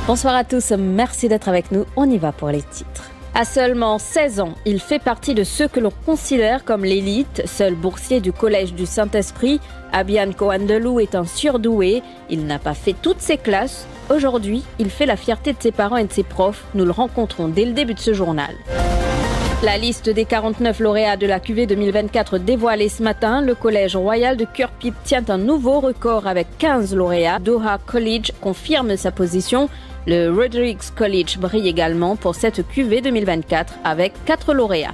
Bonsoir à tous, merci d'être avec nous. On y va pour les titres. À seulement 16 ans, il fait partie de ceux que l'on considère comme l'élite. Seul boursier du Collège du Saint-Esprit, Abian Kohandelou est un surdoué. Il n'a pas fait toutes ses classes. Aujourd'hui, il fait la fierté de ses parents et de ses profs. Nous le rencontrons dès le début de ce journal. La liste des 49 lauréats de la QV 2024 dévoilée ce matin. Le Collège royal de Kirpip tient un nouveau record avec 15 lauréats. Doha College confirme sa position. Le Rodrigues College brille également pour cette QV 2024 avec 4 lauréats.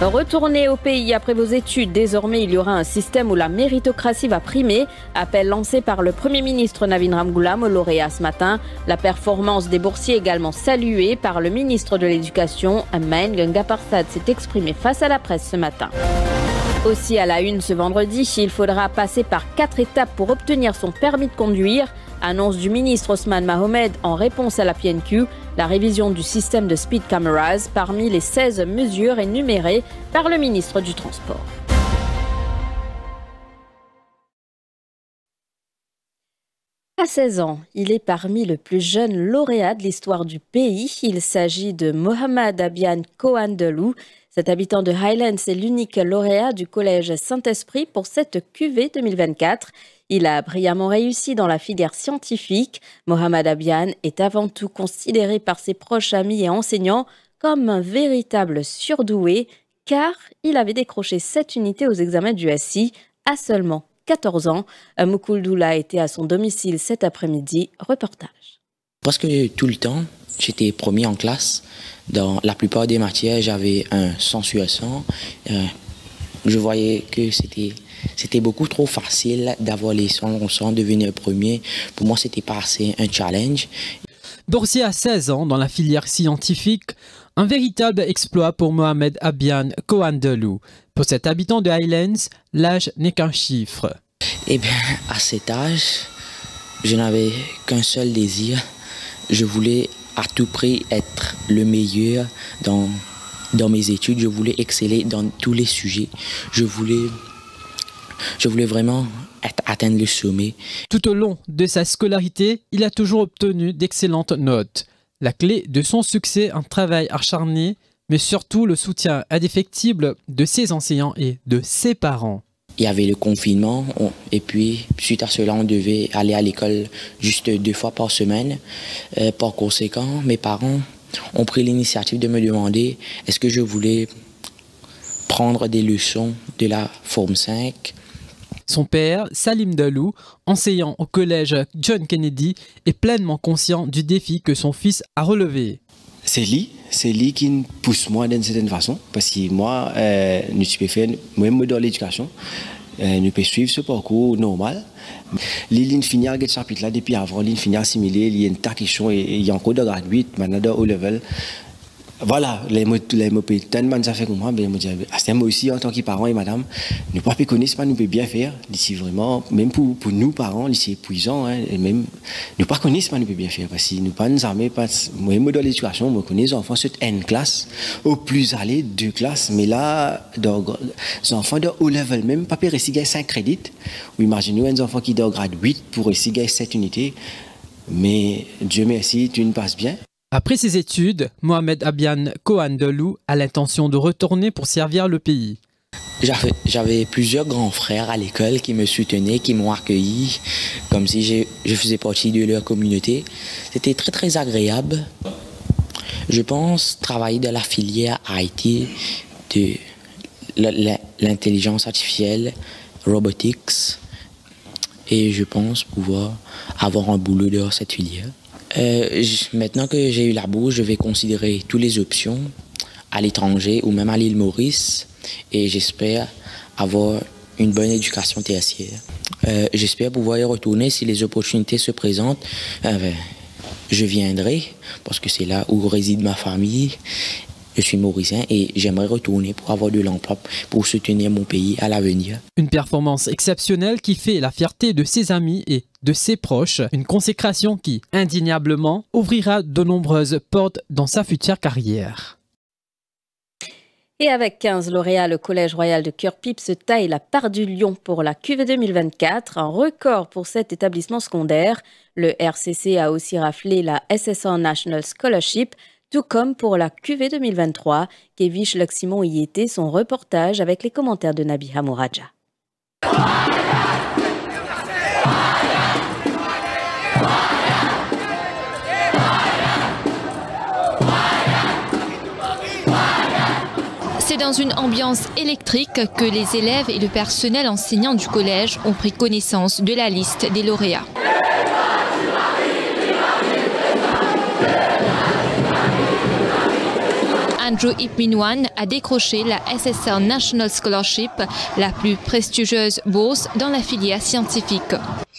Retournez au pays après vos études. Désormais, il y aura un système où la méritocratie va primer. Appel lancé par le Premier ministre Navin Ramgoolam aux lauréats ce matin. La performance des boursiers également saluée par le ministre de l'Éducation. Maen Gangaparsad s'est exprimé face à la presse ce matin. Aussi à la une ce vendredi, il faudra passer par 4 étapes pour obtenir son permis de conduire. Annonce du ministre Osman Mahomed en réponse à la PNQ, la révision du système de speed cameras parmi les 16 mesures énumérées par le ministre du Transport. À 16 ans, il est parmi les plus jeunes lauréats de l'histoire du pays. Il s'agit de Mohamed Abian Kohandelou. Cet habitant de Highlands est l'unique lauréat du Collège Saint-Esprit pour cette QV 2024. Il a brillamment réussi dans la filière scientifique. Mohamed Abian est avant tout considéré par ses proches amis et enseignants comme un véritable surdoué, car il avait décroché 7 unités aux examens du SI à seulement 14 ans. Moukouldoula était à son domicile cet après-midi. Reportage. Presque tout le temps, j'étais premier en classe. Dans la plupart des matières, j'avais un 100 sur 100. Je voyais que c'était beaucoup trop facile d'avoir les 100, devenir premier. Pour moi, c'était pas assez un challenge. Boursier à 16 ans dans la filière scientifique, un véritable exploit pour Mohamed Abian Kohandelou. Pour cet habitant de Highlands, l'âge n'est qu'un chiffre. Eh bien, à cet âge, je n'avais qu'un seul désir. Je voulais à tout prix être le meilleur dans mes études. Je voulais exceller dans tous les sujets. Je voulais vraiment atteindre le sommet. Tout au long de sa scolarité, il a toujours obtenu d'excellentes notes. La clé de son succès, un travail acharné, mais surtout le soutien indéfectible de ses enseignants et de ses parents. Il y avait le confinement et puis suite à cela, on devait aller à l'école juste 2 fois par semaine. Par conséquent, mes parents ont pris l'initiative de me demander est-ce que je voulais prendre des leçons de la forme 5. Son père, Salim Dalou, enseignant au collège John Kennedy, est pleinement conscient du défi que son fils a relevé. C'est lui qui me pousse moi d'une certaine façon, parce que moi, nous peux faire, même dans l'éducation, nous pouvons suivre ce parcours normal. L'île finit à ce chapitre-là depuis avant, l'île finit à assimiler, il y a une question et il y a encore de grade 8, maintenant de haut level. Voilà, les mots tellement ça fait comme moi, ben moi aussi en tant que parent et madame, nous pas connaître pas nous peut bien faire, d'ici vraiment même pour nous parents, c'est épuisant hein, et même nous pas connaître pas nous peut bien faire parce que nous pas nous armer pas moi dans l'éducation, moi connais les enfants c'est une classe au plus aller 2 classes mais là les enfants de haut level même pas réussir 5 crédits ou imaginez un enfant qui doit grade 8 pour réussir 7 unités mais Dieu merci, tu ne passes bien. Après ses études, Mohamed Abian Kohandelou a l'intention de retourner pour servir le pays. J'avais plusieurs grands frères à l'école qui me soutenaient, qui m'ont accueilli, comme si je faisais partie de leur communauté. C'était très très agréable. Je pense travailler dans la filière IT de l'intelligence artificielle, robotics, et je pense pouvoir avoir un boulot dans cette filière. Maintenant que j'ai eu la bourse, je vais considérer toutes les options à l'étranger ou même à l'île Maurice et j'espère avoir une bonne éducation tertiaire. J'espère pouvoir y retourner si les opportunités se présentent. Je viendrai parce que c'est là où réside ma famille. Je suis mauricien et j'aimerais retourner pour avoir de l'emploi pour soutenir mon pays à l'avenir. Une performance exceptionnelle qui fait la fierté de ses amis et de ses proches. Une consécration qui, indéniablement, ouvrira de nombreuses portes dans sa future carrière. Et avec 15 lauréats, le Collège Royal de Curepipe se taille la part du lion pour la cuvée 2024, un record pour cet établissement secondaire. Le RCC a aussi raflé la SSR National Scholarship, tout comme pour la cuvée 2023. Kevish Luximon y était, son reportage avec les commentaires de Nabi Hamouraja. C'est dans une ambiance électrique que les élèves et le personnel enseignant du collège ont pris connaissance de la liste des lauréats. Andrew Ipminwan a décroché la SSR National Scholarship, la plus prestigieuse bourse dans la filière scientifique.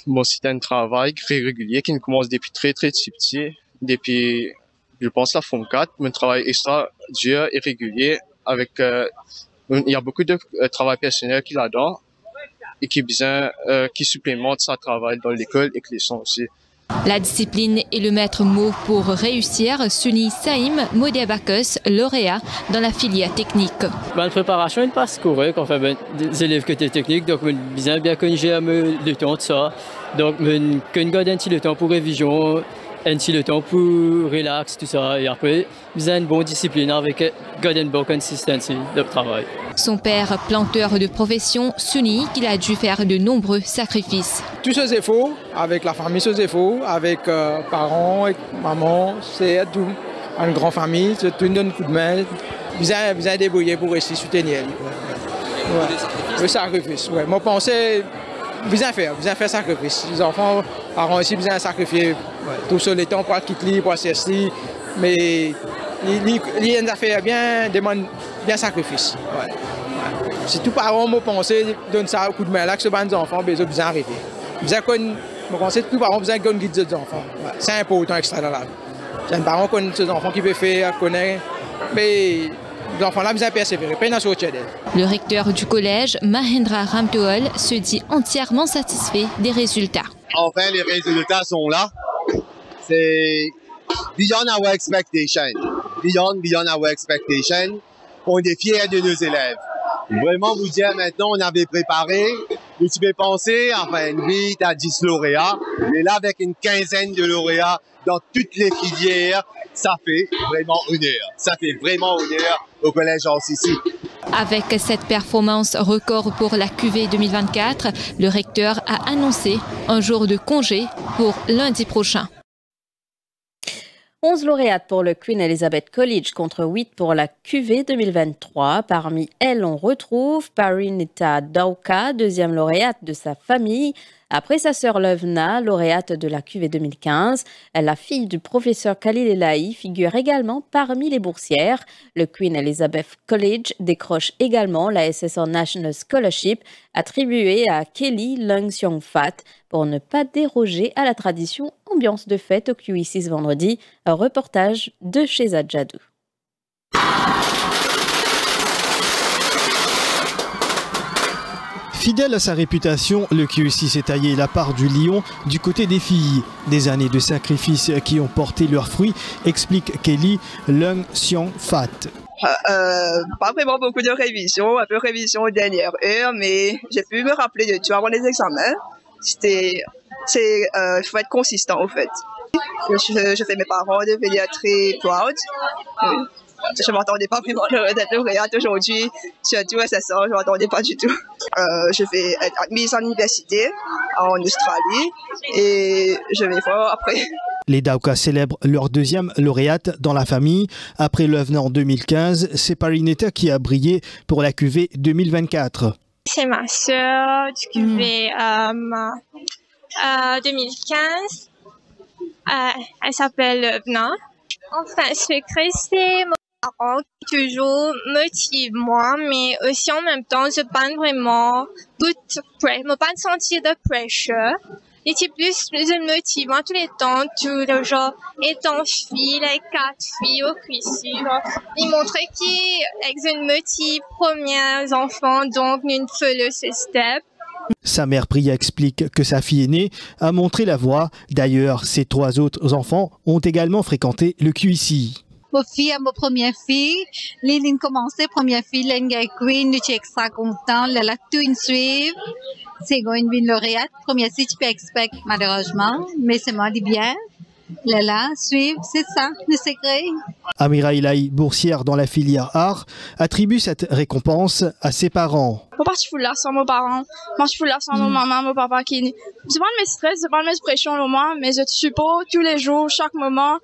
Bon, c'est un travail très régulier qui commence depuis très petit, depuis, je pense, la Forme 4, un travail extra dur et régulier. Avec, il y a beaucoup de travail personnel qu'il adore et qui supplémente son travail dans l'école et les leçons aussi. La discipline est le maître mot pour réussir, Suni Saïm Modebakos, lauréat dans la filière technique. La préparation est pas correcte, enfin, des élèves qui étaient techniques, donc bien connu le temps de ça. Donc, qu'on garde un petit le temps pour révision, un petit le temps pour relax, tout ça. Et après, vous avez une bonne discipline avec une bonne consistency de travail. Son père, planteur de profession, Suni, qu'il a dû faire de nombreux sacrifices. Tous ces efforts, avec la famille, ces efforts, avec parents, avec maman, c'est tout. Une grande famille, c'est tout donne un coup de main. Vous avez débrouillé pour essayer de soutenir. Ouais. Le sacrifice, ouais. Moi, je pensais, vous avez fait sacrifice. Les enfants, parents aussi, vous avez sacrifié. Ouais. Tout sur les temps pour quitter, pour assister. Mais il a fait demande bien sacrifice. Ouais. Ouais. Si tous parents m'ont pensé, donne ça un coup de main là, que ce sont des enfants, ils ont besoin d'arriver. Vous avez pensé que tous parents besoin de guider les enfants. Ouais. C'est important extra dans la vie. C'est un parent qui ces enfants qui peut faire, connaît. Mais les enfants là, besoin de persévérer, pas dans ce d'elle. Le recteur du collège, Mahendra Ramtool, se dit entièrement satisfait des résultats. Enfin, les résultats sont là. C'est beyond our expectation. Beyond our expectation. On est fiers de nos élèves. Vraiment vous dire maintenant, on avait préparé, vous pouvez penser, enfin 8 à 10 lauréats, mais là avec une quinzaine de lauréats dans toutes les filières, ça fait vraiment honneur. Ça fait vraiment honneur au collège RCC. Avec cette performance record pour la cuvée 2024, le recteur a annoncé un jour de congé pour lundi prochain. 11 lauréates pour le Queen Elizabeth College contre 8 pour la cuvée 2023. Parmi elles, on retrouve Parinita Dauka, deuxième lauréate de sa famille, après sa sœur Levna, lauréate de la cuvée 2015. La fille du professeur Khalil Elahi figure également parmi les boursières. Le Queen Elizabeth College décroche également la SSR National Scholarship attribuée à Kelly Lung Seong Fat pour ne pas déroger à la tradition ambiance de fête au QE6 vendredi. Un reportage de Shehzad Jadou. Fidèle à sa réputation, le QE6 s'est taillé la part du lion du côté des filles. Des années de sacrifices qui ont porté leurs fruits, explique Kelly Lung Seong Fat. Pas vraiment beaucoup de révision, un peu révision aux dernières heures, mais j'ai pu me rappeler de tout avant les examens. Il faut être consistant au fait. Je fais mes parents devenir très proud. Je ne m'attendais pas vraiment d'être lauréate aujourd'hui, surtout à ça, je ne m'attendais pas du tout. Je vais être admise en université en Australie et je vais voir après. Les Dauka célèbrent leur deuxième lauréate dans la famille. Après Levna en 2015, c'est Parinita qui a brillé pour la cuvée 2024. C'est ma sœur du cuvée 2015. Elle s'appelle Levna. Enfin, ce secret, c'est mon parent qui toujours motive moi, mais aussi en même temps, je pas vraiment pas sentir de pressure. Et c'est plus je me motive en tous les temps, tout le genre, étant fille, les 4 filles au QC. Il montrait qu'ils motive premiers enfants, donc une folle step. Sa mère Priya explique que sa fille aînée a montré la voie. D'ailleurs, ses 3 autres enfants ont également fréquenté le QEC. ma fille, ma première fille, Liline commençait, première fille, Lenga Queen, nous sommes extra contents, la tout une suivre. C'est une lauréate, première fille, tu peux expecter, malheureusement, mais c'est moi dit bien. Là, suivre, c'est ça, le secret. Amira Ilaï, boursière dans la filière art, attribue cette récompense à ses parents. Je suis là sans mes parents, je suis là sans mon maman, mon papa qui. C'est pas de mes stress, c'est pas de mes pressions au moins, mais je suis pas tous les jours, chaque moment.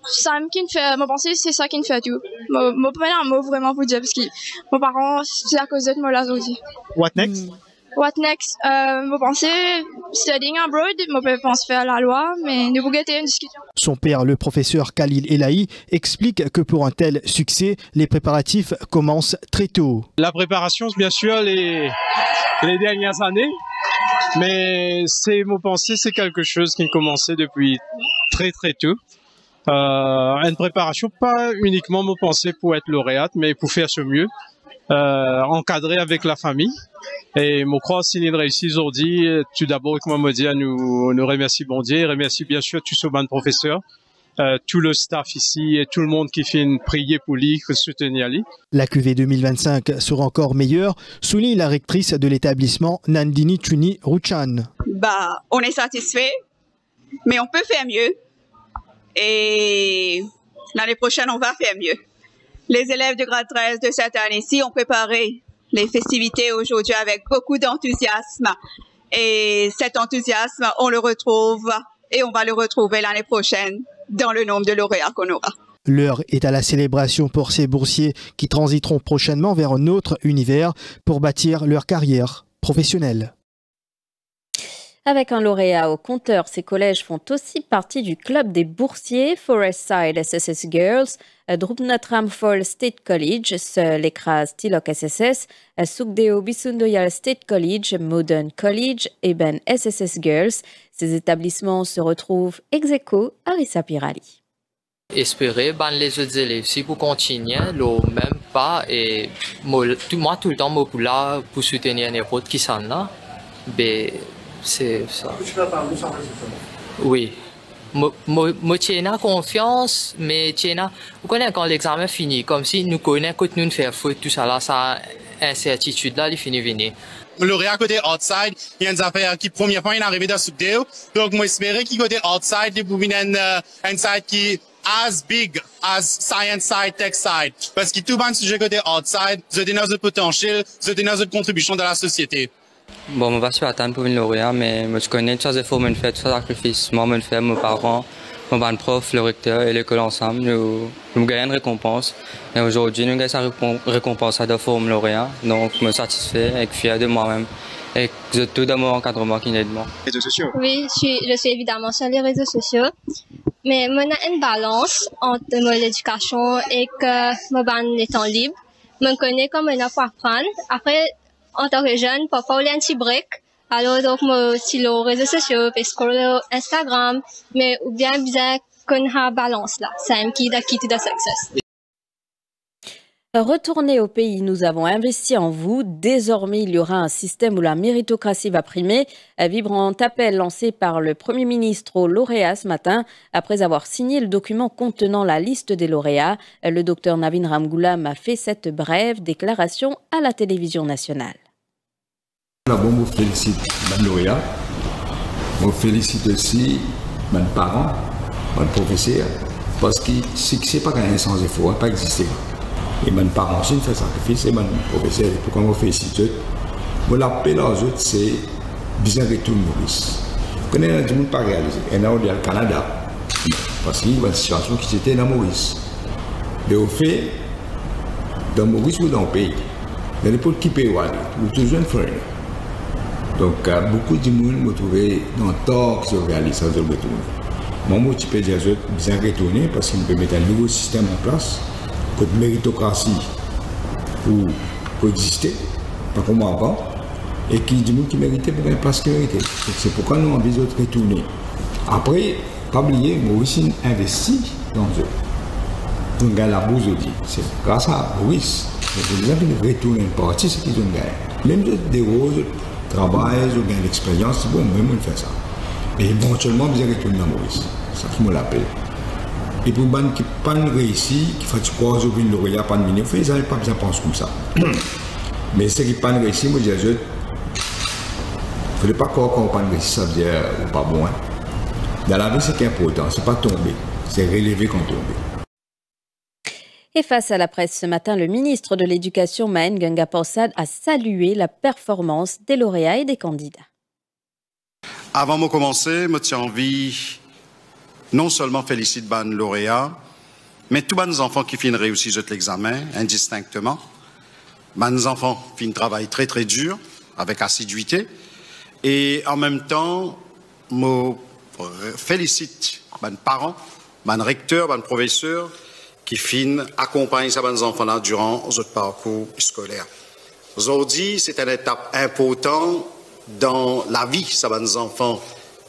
Ça qui me fait, ma pensée, c'est ça qui me fait tout. Mon premier mot vraiment pour dire parce que mes parents, c'est à cause de moi là aussi. What next? What next? Mon pensée, studying abroad, mon père pense faire la loi, mais nous pouvons une discussion. Son père, le professeur Khalil Elahi, explique que pour un tel succès, les préparatifs commencent très tôt. La préparation, bien sûr, les dernières années, mais mon pensée, c'est quelque chose qui commençait depuis très très tôt. Une préparation, pas uniquement mon pensée pour être lauréate, mais pour faire ce mieux, encadré avec la famille. Et je crois que c'est une réussite aujourd'hui. Tout d'abord, comme on me dit, nous remercie bon Dieu, remercie bien sûr tous ces professeurs, tout le staff ici et tout le monde qui fait une prière pour lui, pour soutenir lui. La cuvée 2025 sera encore meilleure, souligne la rectrice de l'établissement Nandini Chuni Ruchan. On est satisfait, mais on peut faire mieux. Et l'année prochaine, on va faire mieux. Les élèves de grade 13 de cette année-ci ont préparé les festivités aujourd'hui avec beaucoup d'enthousiasme. Et cet enthousiasme, on le retrouve et on va le retrouver l'année prochaine dans le nombre de lauréats qu'on aura. L'heure est à la célébration pour ces boursiers qui transiteront prochainement vers un autre univers pour bâtir leur carrière professionnelle. Avec un lauréat au compteur, ces collèges font aussi partie du club des boursiers Forestside SSS Girls, Drupnatram Fall State College, l'écrase Tilok SSS, Sukdeo Bisundoyal State College, Modern College et Ben SSS Girls. Ces établissements se retrouvent ex aequo à Rissa Pirali. Espérer les autres élèves si pour continuer le même pas et moi tout le temps moi là pour soutenir n'importe qui s'en là. C'est ça. Oui. Moi, j'ai confiance, mais vous connaissez quand l'examen finit, comme si nous connaissons que nous faire faute, tout ça là, ça incertitude là, il finit venir. Le lauréat côté outside, il y a une affaire qui première fois il est arrivé dans Sukdeo, donc moi espérais qu'il côté outside, il pouvait une side qui as big as science side, tech side, parce que tout le sujet côté outside, vous dans notre potentiel, vous dans notre contribution dans la société. Bon, je vais pas attendre pour une lauréat, mais je connais tous les efforts que je fais, tous les sacrifices. Moi, je fais, mes parents, mon prof, le recteur et l'école ensemble, nous gagnons une récompense. Et aujourd'hui, nous gagnons cette récompense à deux formes lauréat. Donc, je me satisfait et fier de moi-même. Et de tout de mon encadrement qui aide moi. Réseaux sociaux? Oui, je suis évidemment sur les réseaux sociaux. Mais il y a une balance entre l'éducation et que le temps libre. Je connais comme on a pour apprendre. Après, en tant que jeune, parfois, il y a un petit break. Alors, donc, moi, sur les réseaux sociaux, Facebook, Instagram, mais ou bien qu'on a balance là. C'est un key to the success. Retournez au pays, nous avons investi en vous. Désormais, il y aura un système où la méritocratie va primer. Vibrant appel lancé par le Premier ministre aux lauréats ce matin, après avoir signé le document contenant la liste des lauréats. Le docteur Navin Ramgoolam a fait cette brève déclaration à la télévision nationale. D'abord, je félicite mes lauréats. Je félicite aussi mes parents, mes professeurs, parce que ce n'est pas gagné sans effort, ça n'a pas existé. Et mes parents aussi font sacrifice, et mes professeurs, pourquoi je félicite eux. Je l'appelle aux autres, c'est bien retour Maurice. Vous connaissez tout le monde pas réalisé. Et là, on est au Canada, parce qu'il y a une situation qui était dans Maurice. Mais au fait, dans Maurice ou dans le pays, il y a des gens qui payent, ou toujours un frère. Donc, beaucoup de monde me trouvait dans le tort qui se réalise sans le retourner. Moi, je peux dire bien retourner parce qu'il peut mettre un nouveau système en place, que de méritocratie pour exister, pas comme avant, et qui dit qui méritait pour une place qui méritait. C'est pourquoi nous avons besoin de retourner. Après, pas oublier, Maurice investit dans eux. Donc, la bourse dit, c'est grâce à Maurice, les gens qui retournent une partie, c'est qu'ils ont gagné. Même des roses, travail, ou bien l'expérience, bon, même on fait ça. Mais éventuellement, vous allez retourner à Maurice. C'est ça qui me l'appelle. Et pour les gens qui n'ont pas réussi, qui font croire qu'ils ont lauréat, pas de venir, ils n'ont pas besoin de penser comme ça. Mais ceux qui n'ont pas réussi, moi je dis, il ne faut pas croire qu'on n'a pas réussi, ça veut dire pas bon. Hein. Dans la vie, c'est important, ce n'est pas tomber, c'est relever quand tomber. Et face à la presse ce matin, le ministre de l'Éducation, Mahen Ganga-Porsad, a salué la performance des lauréats et des candidats. Avant de commencer, je tiens envie non seulement féliciter les lauréats, mais tous les enfants qui finissent réussir l'examen indistinctement. Les enfants finissent travail très très dur, avec assiduité. Et en même temps, je félicite les parents, les recteurs, les professeurs, qui finissent accompagner ces enfants-là durant leur parcours scolaire. Aujourd'hui, c'est une étape importante dans la vie de ces enfants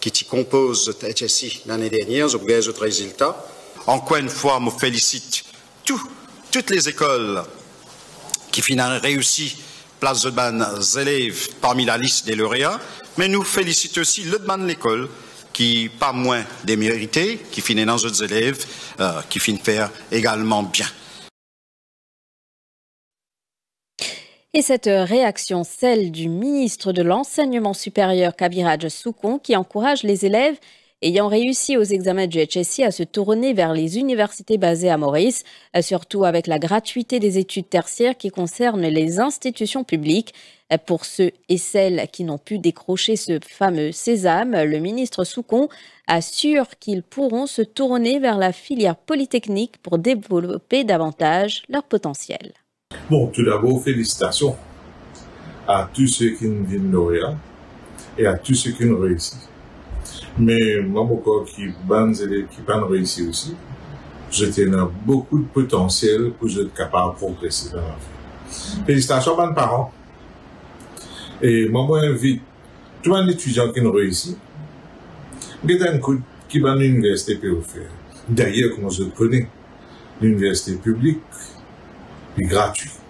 qui composent le HSI l'année dernière, je regarde les résultats. Encore une fois, je félicite toutes les écoles qui finalement réussi place de ban élèves parmi la liste des lauréats, mais nous félicitons aussi le ban de l'école qui pas moins démérité, qui finit dans d'autres élèves, qui finit faire également bien. Et cette réaction, celle du ministre de l'Enseignement supérieur Kabiraj Soukon, qui encourage les élèves ayant réussi aux examens du HSI à se tourner vers les universités basées à Maurice, surtout avec la gratuité des études tertiaires qui concernent les institutions publiques. Pour ceux et celles qui n'ont pu décrocher ce fameux sésame, le ministre Soukon assure qu'ils pourront se tourner vers la filière polytechnique pour développer davantage leur potentiel. Bon, tout d'abord, félicitations à tous ceux qui nous viennent lauréats et à tous ceux qui nous réussissent. Mais moi, beaucoup qui ban élèves qui n'ont pas réussi aussi, je tiens beaucoup de potentiel pour être capable de progresser dans la vie. Félicitations à mes parents. Et moi, je invite tous les étudiants qui ont réussi, qui vont à l'université pour faire. D'ailleurs, comme je le connais, l'université publique est gratuite.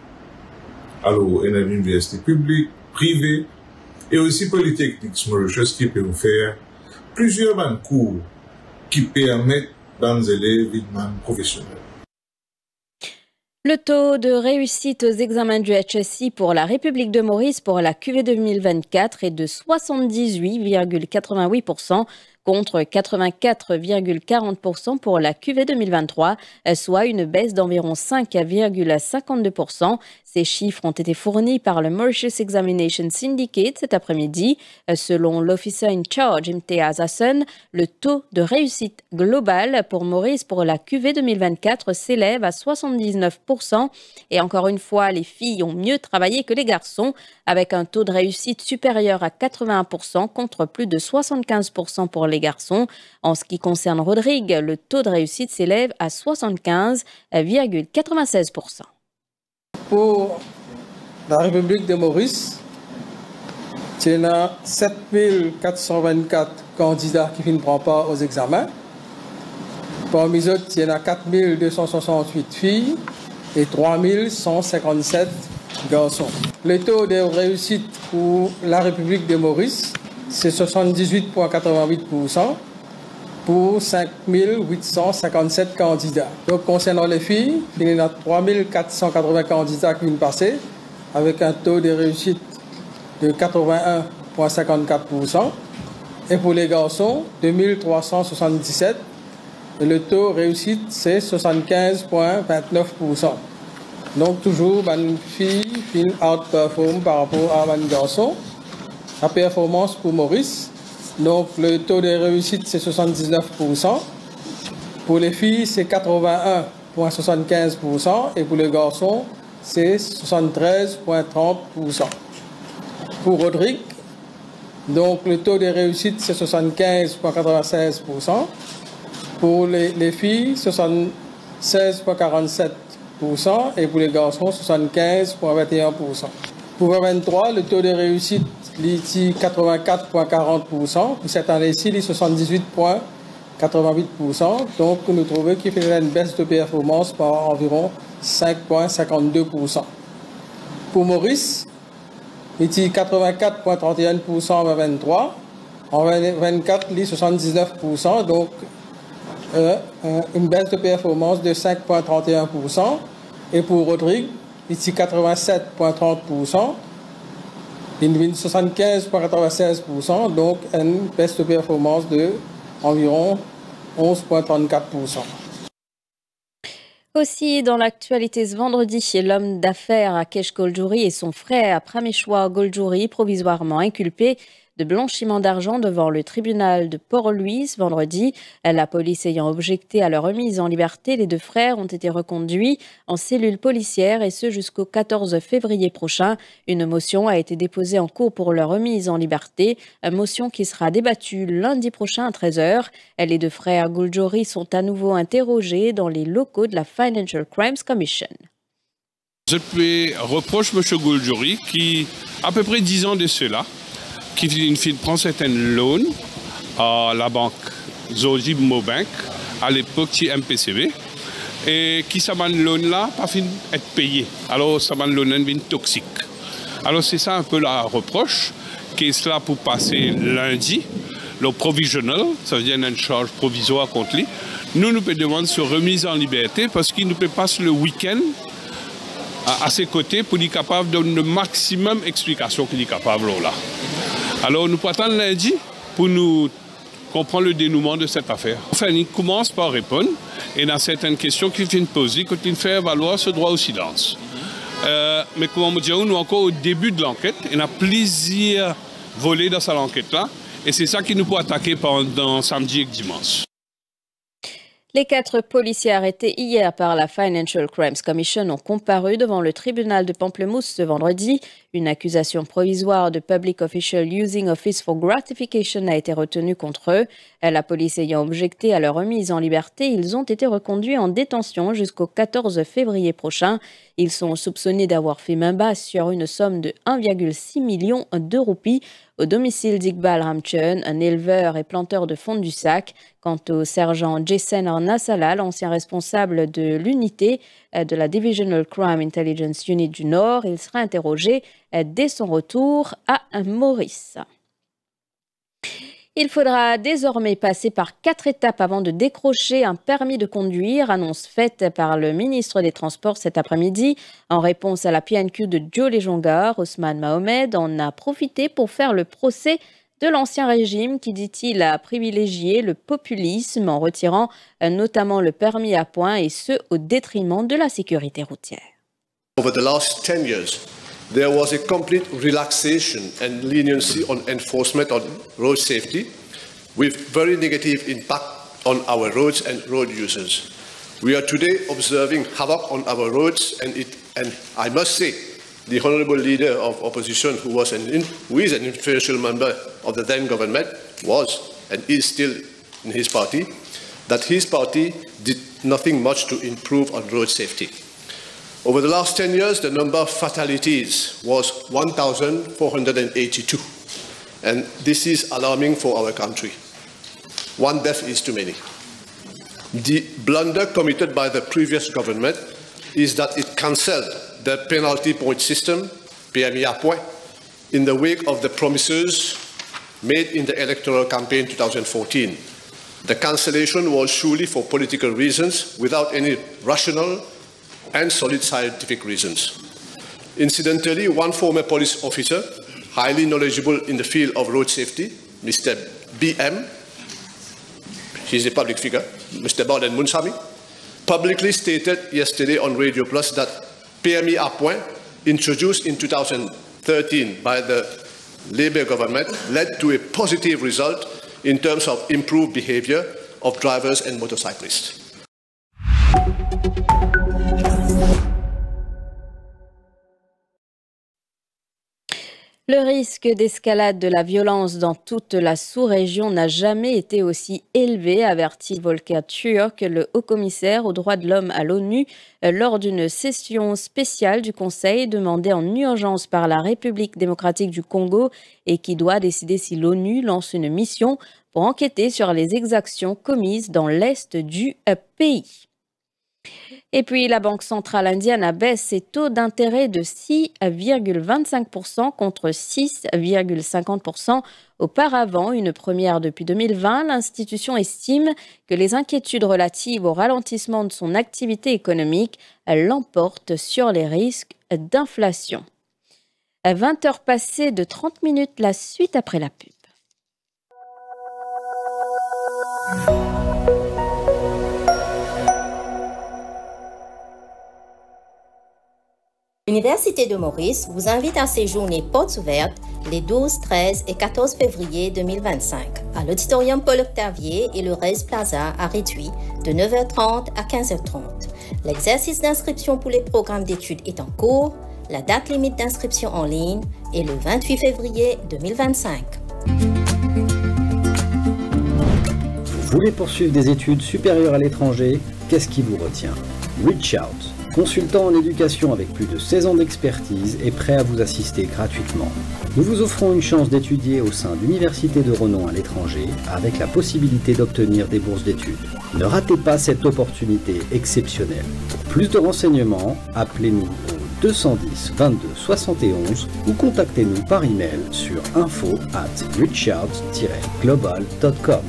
Alors, il y a l'université publique, privée, et aussi polytechnique, c'est une chose qui peut faire plusieurs cours qui permettent dans les élèves et professionnels. Le taux de réussite aux examens du HSI pour la République de Maurice pour la QV 2024 est de 78,88% contre 84,40% pour la QV 2023, soit une baisse d'environ 5,52%. Ces chiffres ont été fournis par le Mauritius Examination Syndicate cet après-midi. Selon l'officer in charge, Imtiaz Hassan, le taux de réussite global pour Maurice pour la QV 2024 s'élève à 79%. Et encore une fois, les filles ont mieux travaillé que les garçons, avec un taux de réussite supérieur à 81% contre plus de 75% pour les garçons. En ce qui concerne Rodrigue, le taux de réussite s'élève à 75,96%. Pour la République de Maurice, il y a 7424 candidats qui ne prennent pas aux examens. Parmi eux, il y en a 4268 filles et 3157 garçons. Le taux de réussite pour la République de Maurice, c'est 78,88% pour 5857 candidats. Donc, concernant les filles, il y en a 3480 candidats qui viennent passer avec un taux de réussite de 81,54%. Et pour les garçons, 2377. Et le taux de réussite, c'est 75,29%. Donc, toujours, une fille outperform par rapport à un garçon. La performance pour Maurice, donc le taux de réussite c'est 79%. Pour les filles c'est 81,75% et pour les garçons c'est 73,30%. Pour Rodrigue, donc le taux de réussite c'est 75,96%. Pour les filles 76,47% et pour les garçons 75,21%. Pour 2023, le taux de réussite est 84,40%. Pour cette année-ci, il est 78,88%. Donc, nous trouvons qu'il fait une baisse de performance par environ 5,52%. Pour Maurice, il est 84,31% en 2023. En 2024, il est 79%. Donc, une baisse de performance de 5,31%. Et pour Rodrigue, ici 87,30%. Inwin 75,96%, donc une baisse de performance de environ 11,34%. Aussi, dans l'actualité ce vendredi, l'homme d'affaires Akesh Goljouri et son frère Prameshwar Goljouri, provisoirement inculpés de blanchiment d'argent devant le tribunal de Port-Louis vendredi. La police ayant objecté à leur remise en liberté, les deux frères ont été reconduits en cellule policière et ce jusqu'au 14 février prochain. Une motion a été déposée en cours pour leur remise en liberté, une motion qui sera débattue lundi prochain à 13h. Les deux frères Goljouri sont à nouveau interrogés dans les locaux de la Financial Crimes Commission. Je reproche M. Goljouri qui, à peu près 10 ans de cela, qui prend certaines loans à la banque Zojib Mobank, à l'époque qui MPCB, et qui ça loan là pas fin être payé. Alors ça loan est toxique. Alors c'est ça un peu la reproche, qui est cela pour passer lundi, le provisional, ça veut dire une charge provisoire contre lui. Nous peut demander sur remise en liberté parce qu'il nous peut passer le week-end à ses côtés pour être capable de donner le maximum d'explications qu'il est capable là. Alors nous attendons lundi pour nous comprendre le dénouement de cette affaire. Enfin, il commence par répondre et dans certaines questions qu'il vient poser, quand il fait valoir ce droit au silence. Mais comme on dit, nous encore au début de l'enquête, il y a plusieurs volets dans cette enquête-là et c'est ça qui nous peut attaquer pendant samedi et dimanche. Les 4 policiers arrêtés hier par la Financial Crimes Commission ont comparu devant le tribunal de Pamplemousse ce vendredi. Une accusation provisoire de Public Official Using Office for Gratification a été retenue contre eux. La police ayant objecté à leur remise en liberté, ils ont été reconduits en détention jusqu'au 14 février prochain. Ils sont soupçonnés d'avoir fait main basse sur une somme de 1,6 million de roupies au domicile d'Iqbal Ramchun, un éleveur et planteur de fonds du sac. Quant au sergent Jason Arnasalal, ancien responsable de l'unité de la Divisional Crime Intelligence Unit du Nord, il sera interrogé dès son retour à Maurice. Il faudra désormais passer par 4 étapes avant de décrocher un permis de conduire, annonce faite par le ministre des Transports cet après-midi. En réponse à la PNQ de Joe Lejongar, Ousmane Mohamed en a profité pour faire le procès de l'ancien régime qui, dit-il, a privilégié le populisme en retirant notamment le permis à points et ce au détriment de la sécurité routière. Over the last 10 years, there was a complete relaxation and leniency on enforcement on road safety with very negative impact on our roads and road users. We are today observing havoc on our roads and I must say, the Honourable Leader of Opposition, who is an influential member of the then government, was and is still in his party, that his party did nothing much to improve on road safety. Over the last 10 years, the number of fatalities was 1,482. And this is alarming for our country. One death is too many. The blunder committed by the previous government is that it cancelled the penalty point system, PMI à point, in the wake of the promises made in the electoral campaign 2014. The cancellation was surely for political reasons without any rational and solid scientific reasons. Incidentally, one former police officer, highly knowledgeable in the field of road safety, Mr. BM, he's a public figure, Mr. Baden Munsami, publicly stated yesterday on Radio Plus that PMI à point, introduced in 2013 by the Labour government, led to a positive result in terms of improved behaviour of drivers and motorcyclists. Le risque d'escalade de la violence dans toute la sous-région n'a jamais été aussi élevé, avertit Volker Türk, le haut-commissaire aux droits de l'homme à l'ONU, lors d'une session spéciale du Conseil demandée en urgence par la République démocratique du Congo et qui doit décider si l'ONU lance une mission pour enquêter sur les exactions commises dans l'est du pays. Et puis, la Banque centrale indienne abaisse ses taux d'intérêt de 6,25% contre 6,50% auparavant. Une première depuis 2020, l'institution estime que les inquiétudes relatives au ralentissement de son activité économique l'emportent sur les risques d'inflation. 20 heures passées de 30 minutes, la suite après la pub. L'Université de Maurice vous invite à séjourner portes ouvertes les 12, 13 et 14 février 2025 à l'Auditorium Paul-Octavier et le Rez Plaza à Réduit de 9h30 à 15h30. L'exercice d'inscription pour les programmes d'études est en cours. La date limite d'inscription en ligne est le 28 février 2025. Vous voulez poursuivre des études supérieures à l'étranger? Qu'est-ce qui vous retient? Reach Out, consultant en éducation avec plus de 16 ans d'expertise, est prêt à vous assister gratuitement. Nous vous offrons une chance d'étudier au sein d'universités de renom à l'étranger avec la possibilité d'obtenir des bourses d'études. Ne ratez pas cette opportunité exceptionnelle. Pour plus de renseignements, appelez-nous au 210 22 71 ou contactez-nous par email sur info@reachout-global.com.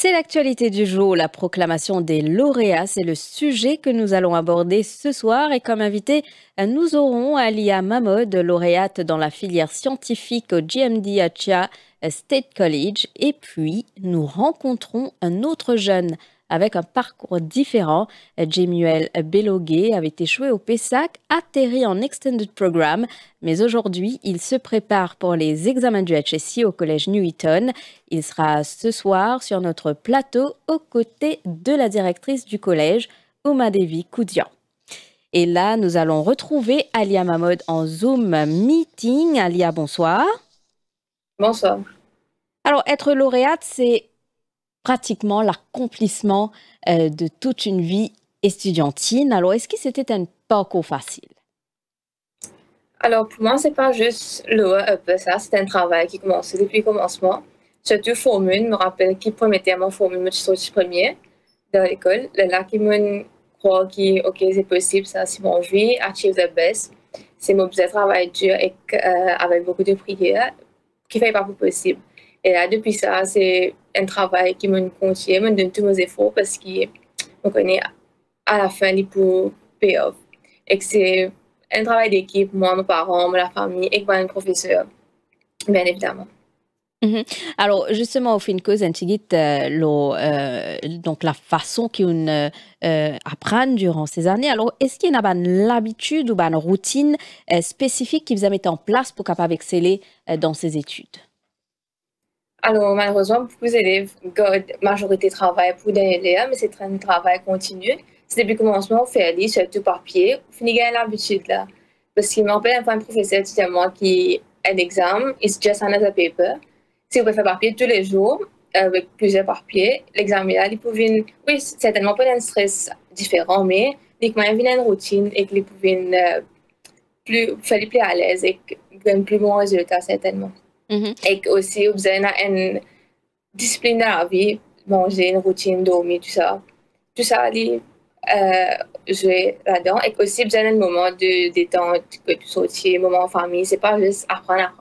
C'est l'actualité du jour, la proclamation des lauréats. C'est le sujet que nous allons aborder ce soir. Et comme invité, nous aurons Alia Mahmoud, lauréate dans la filière scientifique au GMD Achia State College. Et puis, nous rencontrons un autre jeune avec un parcours différent. Jemuel Belogué avait échoué au PESAC, atterri en Extended Program, mais aujourd'hui, il se prépare pour les examens du HSC au collège Newton. Il sera ce soir sur notre plateau aux côtés de la directrice du collège, Oumadevi Koudian. Et là, nous allons retrouver Alia Mahmoud en Zoom meeting. Alia, bonsoir. Bonsoir. Alors, être lauréate, c'est pratiquement l'accomplissement de toute une vie estudiantine. Alors, est-ce que c'était un parcours facile? Alors, pour moi, c'est pas juste un peu ça. C'est un travail qui commençait depuis le commencement. Surtout formule, je me rappelle qu'il promettait à mon formule, je suis premier dans l'école. Là, qui me croit que ok, c'est possible, ça, c'est mon vie, achieve the best. C'est mon travail dur et avec beaucoup de prières qui fait pas possible. Et là, depuis ça, c'est un travail qui me continue, me donne tous mes efforts parce que je connais à la fin, il peut pay off. Et que c'est un travail d'équipe, moi, mes parents, la famille et mon professeur, bien évidemment. Alors, justement, au fin de cause, donc la façon qu'on apprend durant ces années. Alors, est-ce qu'il y a une habitude ou une routine spécifique qui vous a mis en place pour capable exceller dans ces études? Alors, malheureusement, beaucoup d'élèves, la majorité travaillent pour des élèves, mais c'est un travail continu. C'est depuis le commencement, on fait lire surtout par pied. On finit gagner l'habitude là. Parce qu'il m'appelle un professeur qui a un examen, it's just another paper. Si vous pouvez faire par pied tous les jours, avec plusieurs papiers. L'examen là, ils pouvaient, oui, certainement pas un stress différent, mais ils pouvaient venir une routine et qu'ils pouvaient faire plus à l'aise et un plus bon résultat certainement. Et aussi, vous avez une discipline dans la vie, manger, une routine, dormir, tout ça. Tout ça, jouer là-dedans. Et aussi, vous avez un moment de détente, que tu sortir, un moment en famille. C'est pas juste apprendre.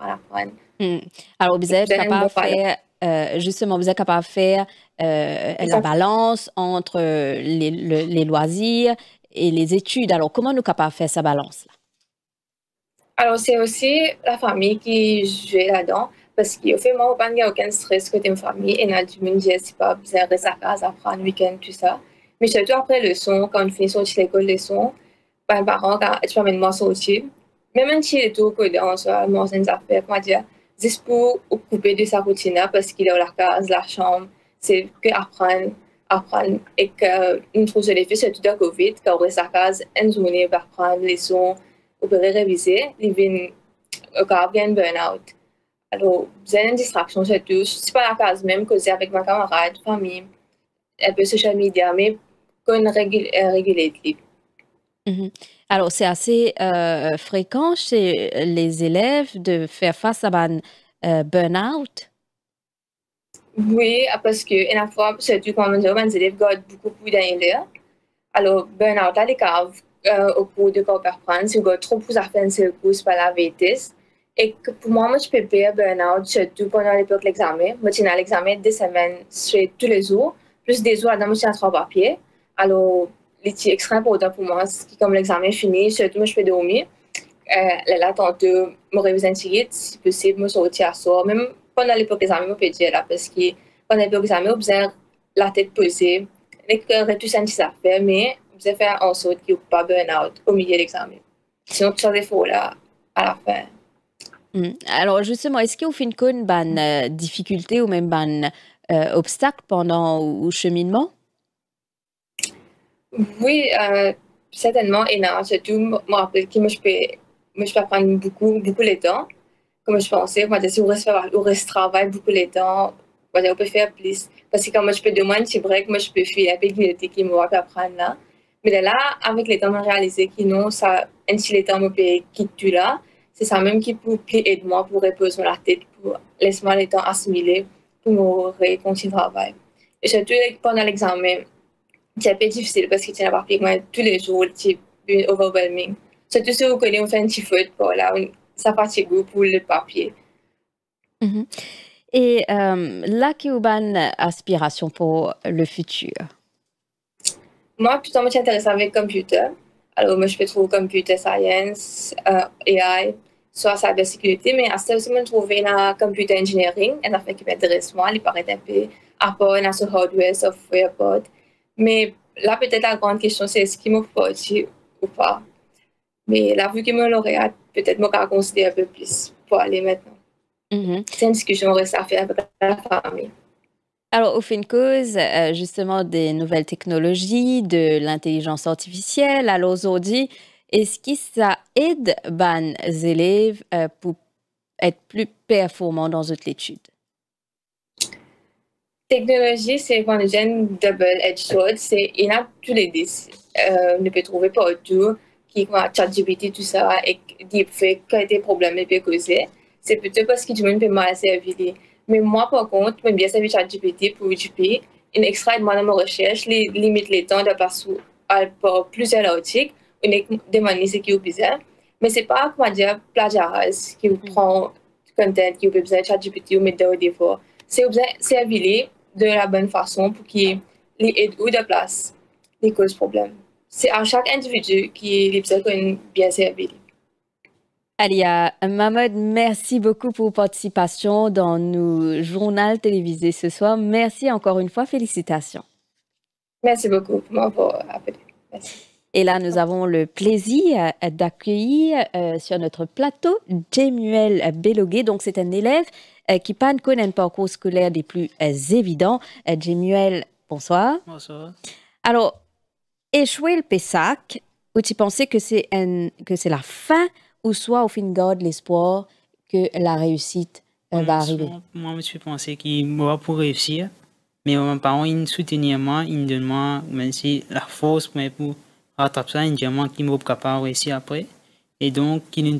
Alors, vous êtes capable de faire, justement, vous êtes capable de faire la balance entre les loisirs et les études. Alors, comment nous sommes capables de faire cette balance-là? Alors, c'est aussi la famille qui joue là-dedans. Parce qu'au fait, moi, il n'y a aucun stress côté ma famille. Et je me dis, c'est pas besoin de rester à casa, apprendre le week-end, tout ça. Mais surtout après le son, quand on finit sortir l'école, les sons, mes parents, quand tu m'amènes moi sortir, même si les tours que dans soit manger des affaires, comment dire, juste pour couper de sa routine parce qu'il est la case, la chambre, c'est que apprendre. Et que nous trouvons les filles, surtout dans Covid, quand on reste à casa, une journée pour apprendre les sons, on peut réviser, il vient un burn-out. Alors, vous avez une distraction surtout, c'est pas la case même, causer avec ma camarade, famille, un peu social media, mais qu'on régule. Alors, c'est assez fréquent chez les élèves de faire face à un burn-out? Oui, parce que une fois, surtout quand les élèves gardent beaucoup plus d'années. Alors, burn-out, là, les caves, au cours de quoi apprendre, si vous gardez trop plus à faire, c'est le cours par la vitesse. Et que pour moi, je peux faire burn-out, surtout pendant l'époque de l'examen. Moi, j'ai l'examen 2 semaines tous les jours, plus des jours, là, je suis 3 papiers. Alors, c'est extrêmement important pour moi, comme l'examen est fini, surtout moi, je peux dormir. Là, tantôt, je me révise un petit si possible, je me sortir à soi. Même pendant l'époque de l'examen, je peux dire là, parce que pendant l'époque de l'examen, vous avez la tête posée, les cœurs et tout ça, ça fait, mais vous avez faire en sorte qu'il n'y ait pas burn-out au milieu de l'examen. Sinon, tout ça, il faut là, à la fin. Alors, justement, est-ce qu'il y a une difficulté ou même un obstacle pendant le cheminement? Oui, certainement. Et non, surtout, je me rappelle que moi, je peux apprendre beaucoup le temps. Comme je pensais, si on reste travail beaucoup le temps, on peut faire plus. Parce que quand moi, je peux demander un petit break, moi, je peux faire un peu de bibliothèque qui me va apprendre là. Mais là, avec le temps, je réalisé que non, ça, un petit le temps, je peux quitter tout là. C'est ça même qui peut aider moi pour reposer la tête, pour laisser moi le temps assimiler, pour me continuer le travail. Et surtout pendant l'examen, c'est un peu difficile parce que tu n'as pas appris tous les jours, c'est overwhelming. Surtout si vous connaissez, on fait un petit faute, là, ça fatigue pour le papier. Et là, quelle est une aspiration pour le futur? Moi, tout le temps, je suis intéressée avec le computer. Alors, moi, je peux trouver computer science, AI, soit cybersécurité, mais à ce aussi, je trouve dans computer engineering, et ça fait qui m'intéresse moi, il paraît un peu à part dans ce hardware, software, part. Mais là, peut-être la grande question, c'est est-ce qu'il m'a parti ou pas. Mais là, vu qu'il me lauréat, peut-être moi, je considérer un peu plus pour aller maintenant. C'est une discussion reste à faire avec la famille. Alors, au fin de cause, justement, des nouvelles technologies, de l'intelligence artificielle, alors aujourd'hui, est-ce que ça aide les élèves pour être plus performants dans toute l'étude? Technologie, c'est quand j'ai une double-edged sword, c'est il y a tous les deux. On peut trouver partout, qui ChatGPT, tout ça, et deepfake, quand il y a des problèmes, il peut causer. C'est plutôt parce que tout le monde peut mal servir. Mais moi, par contre, j'aime bien servir ChatGPT pour WGP. Il extrait de moi dans ma recherche, limite les temps de passer par plusieurs articles, on demande ce qui est bizarre. Mais c'est pas, comment dire, plagiarisme qui prend content, qui peut besoin de ChatGPT ou mettre des fois. C'est besoin de servir de la bonne façon pour qu'il aide ou de place les causes problèmes. C'est à chaque individu qui est besoin de bien servir. Alia Mahmoud, merci beaucoup pour votre participation dans nos journaux télévisés ce soir. Merci encore une fois, félicitations. Merci beaucoup pour m'avoir appelé. Merci. Et là, nous avons le plaisir d'accueillir sur notre plateau Jemuel Belogué. Donc, c'est un élève qui connaît un parcours scolaire des plus évidents. Jemuel, bonsoir. Bonsoir. Alors, échouer le PESAC, ou tu pensais que c'est la fin ou soit au fin garde l'espoir que la réussite va arriver? Moi, je pensais qu'il m'aura pour réussir. Mais mes parents, ils me soutenaient moi, ils me donnent moi, même si la force pour rattraper ça, ils me disent moi qu'ils m'ont capable de réussir après. Et donc, ils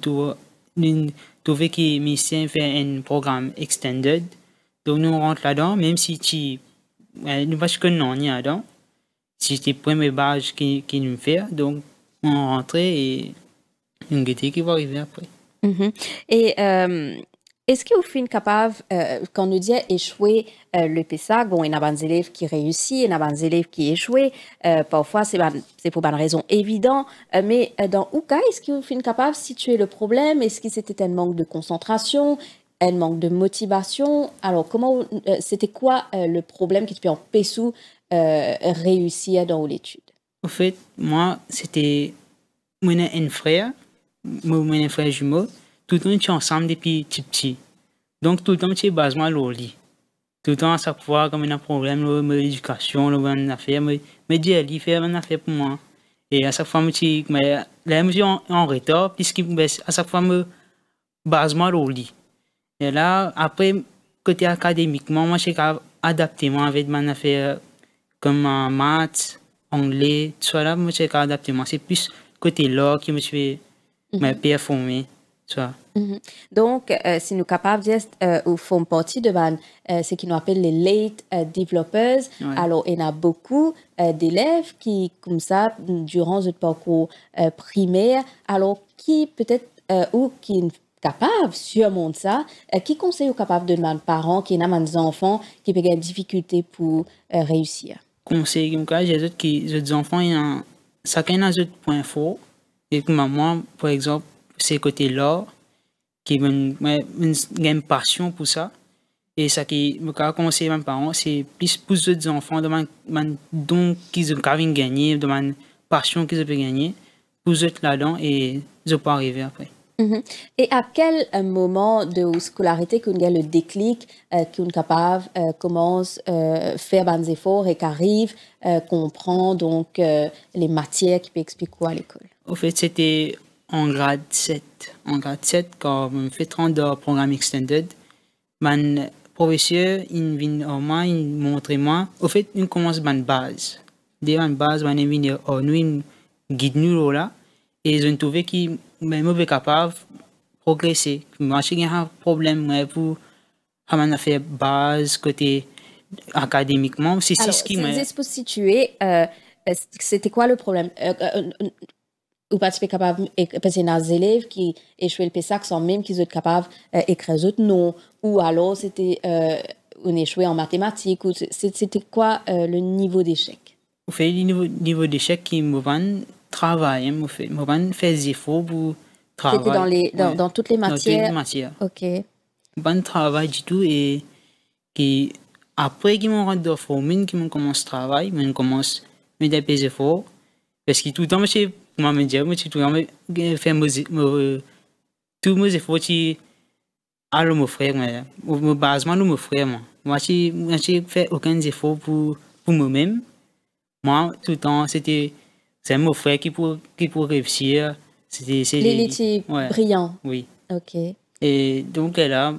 nous trouvé que Missien fait un programme extended. Donc, nous rentrons là-dedans, même si nous pas que non, ni là-dedans. C'était le premier badge qui nous fait. Donc, on rentrait et nous guettait qui va arriver après. Et est-ce que vous faites capable, quand nous dit échouer le PESAC, bon, il y a des élèves qui réussissent, il y a des élèves qui échouent, parfois c'est pour une raison évidente, mais dans quel cas est-ce que vous faites capable de situer le problème? Est-ce que c'était un manque de concentration, un manque de motivation? Alors, c'était quoi le problème qui te fait empêcher réussir dans l'étude? En fait, moi, c'était un frère jumeau. Tout le temps, tu es ensemble depuis petit. Donc, tout le temps, tu es basement au lit. Tout le temps, à chaque fois, comme il y a un problème, l'éducation, une affaire, me dit, il fait une affaire pour moi. Et à chaque fois, je suis en retard, puisqu'à chaque fois, je basement au lit. Et là, après, côté académiquement, moi, je suis adapté avec mon affaire comme maths, anglais, tout ça là, moi, je suis adapté. C'est plus côté là que je me suis performé. Donc, si nous sommes capables de dire, ou font partie de ce qu'on appelle les late developers, alors il y a beaucoup d'élèves qui, comme ça, durant le parcours primaire, alors qui peut-être, ou qui sont capables de surmonter ça, qui conseille aux capables de demander aux parents qui ont des enfants qui ont des difficultés pour réussir? Conseil, comme ça, j'ai des enfants, chacun a des points forts. Et comme moi, par exemple, c'est côté-là, qui a une passion pour ça. Et ça qui me conseille mes parents, c'est plus pour les enfants, de don qu'ils ont gagné, de ma passion qu'ils ont gagné, pour eux là-dedans et ils peuvent arriver après. Et à quel moment de scolarité qu'on a le déclic, qu'on est capable commence à faire des efforts et qu'arrive comprend donc les matières qui peuvent expliquer quoi à l'école? En fait, c'était en grade 7. En grade 7, quand je fais 30 de programme extended, mon professeur, il vient au moins, il montre moi. En fait, il commence par une base. Dès une base, il vient nous, il guide nous là. Et ils ont trouvé qu'il est capable de progresser. Moi, j'ai un problème pour faire base côté académiquement. C'est ce qui m'a. Juste pour situer, c'était quoi le problème? Ou pas capable parce qu'il y a des élèves qui échouent le PESAC sans même qu'ils soient capables d'écrire autres noms, ou alors c'était on échouait en mathématiques, ou c'était quoi le niveau d'échec? Au fait, le niveau d'échec qui me va travailler, me va faire des efforts pour travailler. C'était dans toutes les matières? Dans toutes les matières. Ok. Bon travail du tout, et qui après qu'ils m'ont rendu formé, qu'ils m'ont commencé à travailler, ils commencent à faire des efforts, parce que tout le temps, moi, je dis, tout le temps, faire tous mes efforts, à mon frère, mais basement, mon frère, moi, je fais aucun effort pour moi-même. Moi, tout le temps, c'est mon frère qui pour réussir. L'élite brillant. Oui. Ok. Et donc, là,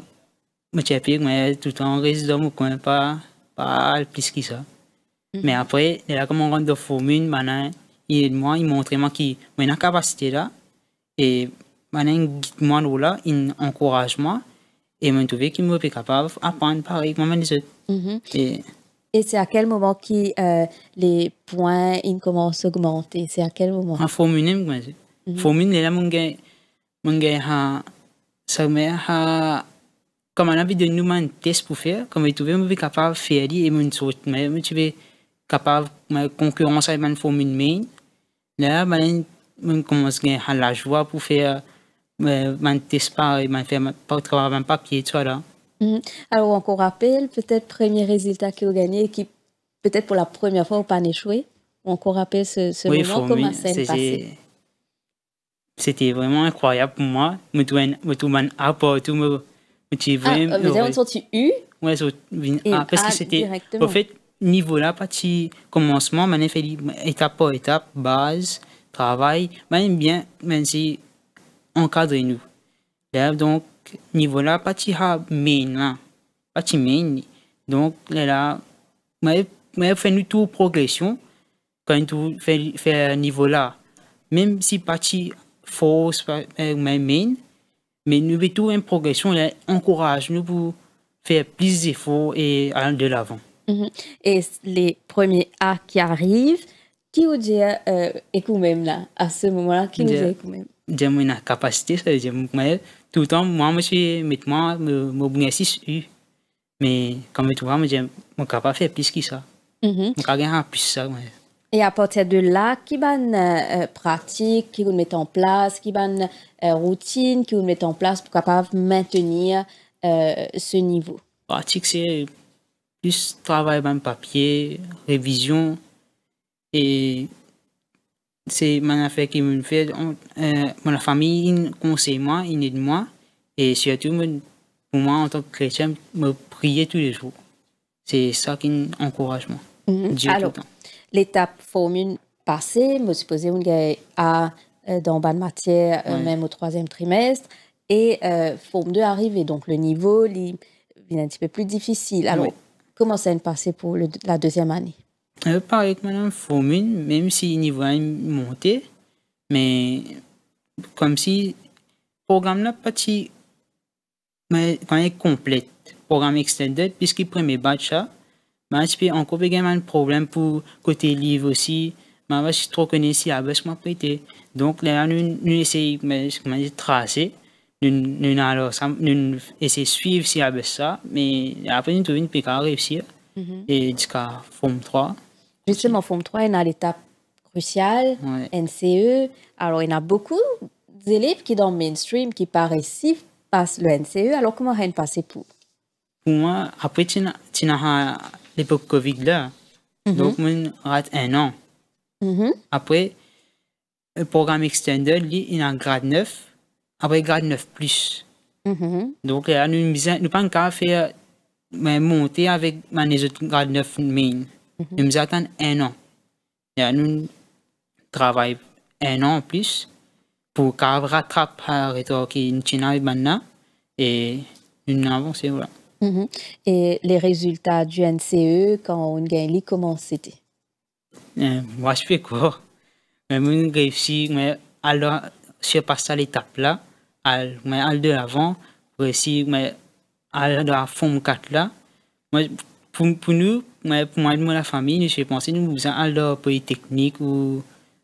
je suis tout le temps, reste dans mon coin, pas plus que ça. Mais après, là, comme on rentre dans la formule, maintenant, il montre moi qu'il a une capacité là, et maintenant, il moi là, il encourage moi, et il m'a trouvé qu'il me capable d'apprendre pareil comme les autres. Et c'est à quel moment que les points commencent à augmenter? C'est à quel moment? En formule, formule, là, mon gars, ça m'a comme on a vu de nous un test pour faire, comme il trouvait me capable de faire et mon sauce, mais je suis capable de concurrence avec une formule main. Là, je commence à la joie pour faire mon test pareil, faire travailler un papier, tout ça là. Alors, on encore rappelle, peut-être premier résultat que vous gagnez, qui peut-être pour la première fois, vous pas échoué. On encore rappelle ce moment, comment ça s'est passé? C'était vraiment incroyable pour moi. Je trouve un apport, tout me vraiment. Vous avez sorti U? Oui, parce que c'était, en fait, niveau là, partie commencement, on a fait étape par étape, base, travail, même bien, même si encadrer nous. Là, donc, niveau là, pas de main là. Pas de main. Donc, là, mais fait une toute progression quand tu fais niveau là. Même si pas de force, main, mais nous avons une progression, là, encourage nous pour faire plus d'efforts et aller de l'avant. Et les premiers A qui arrivent, qui vous dit, et même là, à ce moment-là, qui vous dit même? J'ai une capacité, ça veut dire, tout le temps, moi, je suis, me bénéficie, mais comme tu vois, je suis capable de faire plus que ça. Je suis capable de faire plus ça. Et à partir de là, qui va pratique, qui vous met en place, qui va routine, qui vous met en place pour capable maintenir ce niveau? Pratique, c'est plus travail dans le papier, révision, et c'est mon affaire qui me fait. Mon famille conseille moi, il aide moi, et surtout, pour moi, en tant que chrétien, me prier tous les jours. C'est ça qui encourage moi. Alors, l'étape formule passée, je suppose qu'on a dans bonne matière, même au 3e trimestre, et forme 2 arrive, et donc le niveau est un petit peu plus difficile. Alors, comment ça s'est passé pour la 2e année? Pareil que madame formule, même si le niveau est monté, mais comme si le programme n'a pas petit, mais quand il est complet, programme extended, puisqu'il premier batch mais je peux encore avoir un problème pour côté livre aussi, mais je suis trop connu si à baisse m'a prêté. Donc là nous essayons de tracer, nous essayons de suivre si à baisse ça, mais après nous trouvons une pécard réussir et jusqu'à forme 3. Justement, forme 3, il y a l'étape cruciale, NCE. Alors, il y a beaucoup d'élèves qui, dans le mainstream, qui paraissent passent le NCE. Alors, comment ça passé pour? Pour moi, après, tu as l'époque Covid là. Donc, on rate 1 an. Après, le programme extended, il y a grade 9. Après, grade 9 plus. Donc, là, nous ne pouvons pas faire monter avec les autres grade 9 main. Nous attendons 1 an. Et nous travaillons 1 an en plus pour rattraper le retard qui nous a maintenant et nous avançons. Voilà. Et les résultats du NCE, quand on gagne, comment c'était? Moi, je fais quoi? Mais je réussis à surpasser l'étape là, à aller de l'avant, pour essayer à la forme 4 là. Pour nous, pour moi et la famille, je pense que nous avons aller polytechnique ou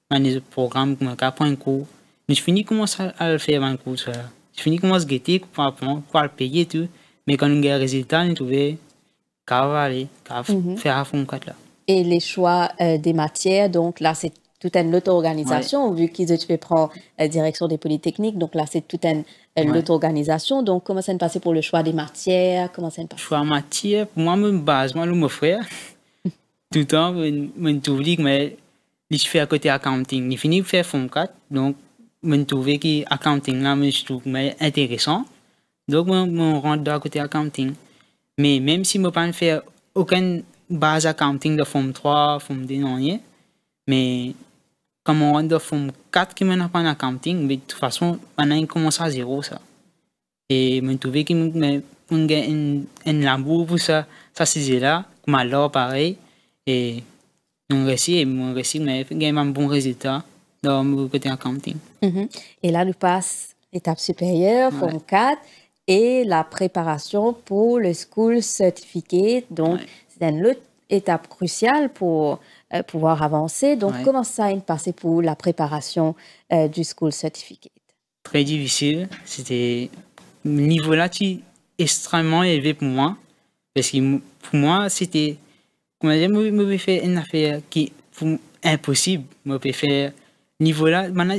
des programmes comme un cours. Nous finissons commencer à le faire un cours. Je finis commencer à guetter pour le payer tout. Mais quand nous avons des résultats, nous trouvons qu'à faire à fond 4 là. Et les choix des matières, donc là, c'est toute une auto-organisation, vu qu'ils tu prendre la direction des polytechniques, donc là, c'est toute une auto-organisation. Donc, comment ça se passe pour le choix des matières? Comment ça se passe? Choix matière, pour moi, mon base, moi, mon frère, tout le temps, je trouve que je fais à côté accounting. Je finis de faire Form 4, donc je trouve que accounting là, je trouve intéressant. Donc, je rentre à côté accounting. Mais même si je ne peux pas faire aucune base accounting de Form 3, Form 2, non, mais comme on rentre de Form 4 qui m'a pas en accounting, mais de toute façon, on commence à zéro ça. Et je trouve que on a un labour pour ça c'est là, comme alors pareil. Et on réussit, mais on a un bon résultat dans le côté accounting. Et là, nous passe l'étape supérieure, Form 4, et la préparation pour le School Certificate. Donc, c'est une autre étape cruciale pour pouvoir avancer. Donc, comment ça s'est passé pour la préparation du School Certificate? Très difficile. C'était le niveau là extrêmement élevé pour moi. Parce que pour moi, c'était, comment dire, je peux faire une affaire qui est impossible. Je peux faire niveau là. Maintenant,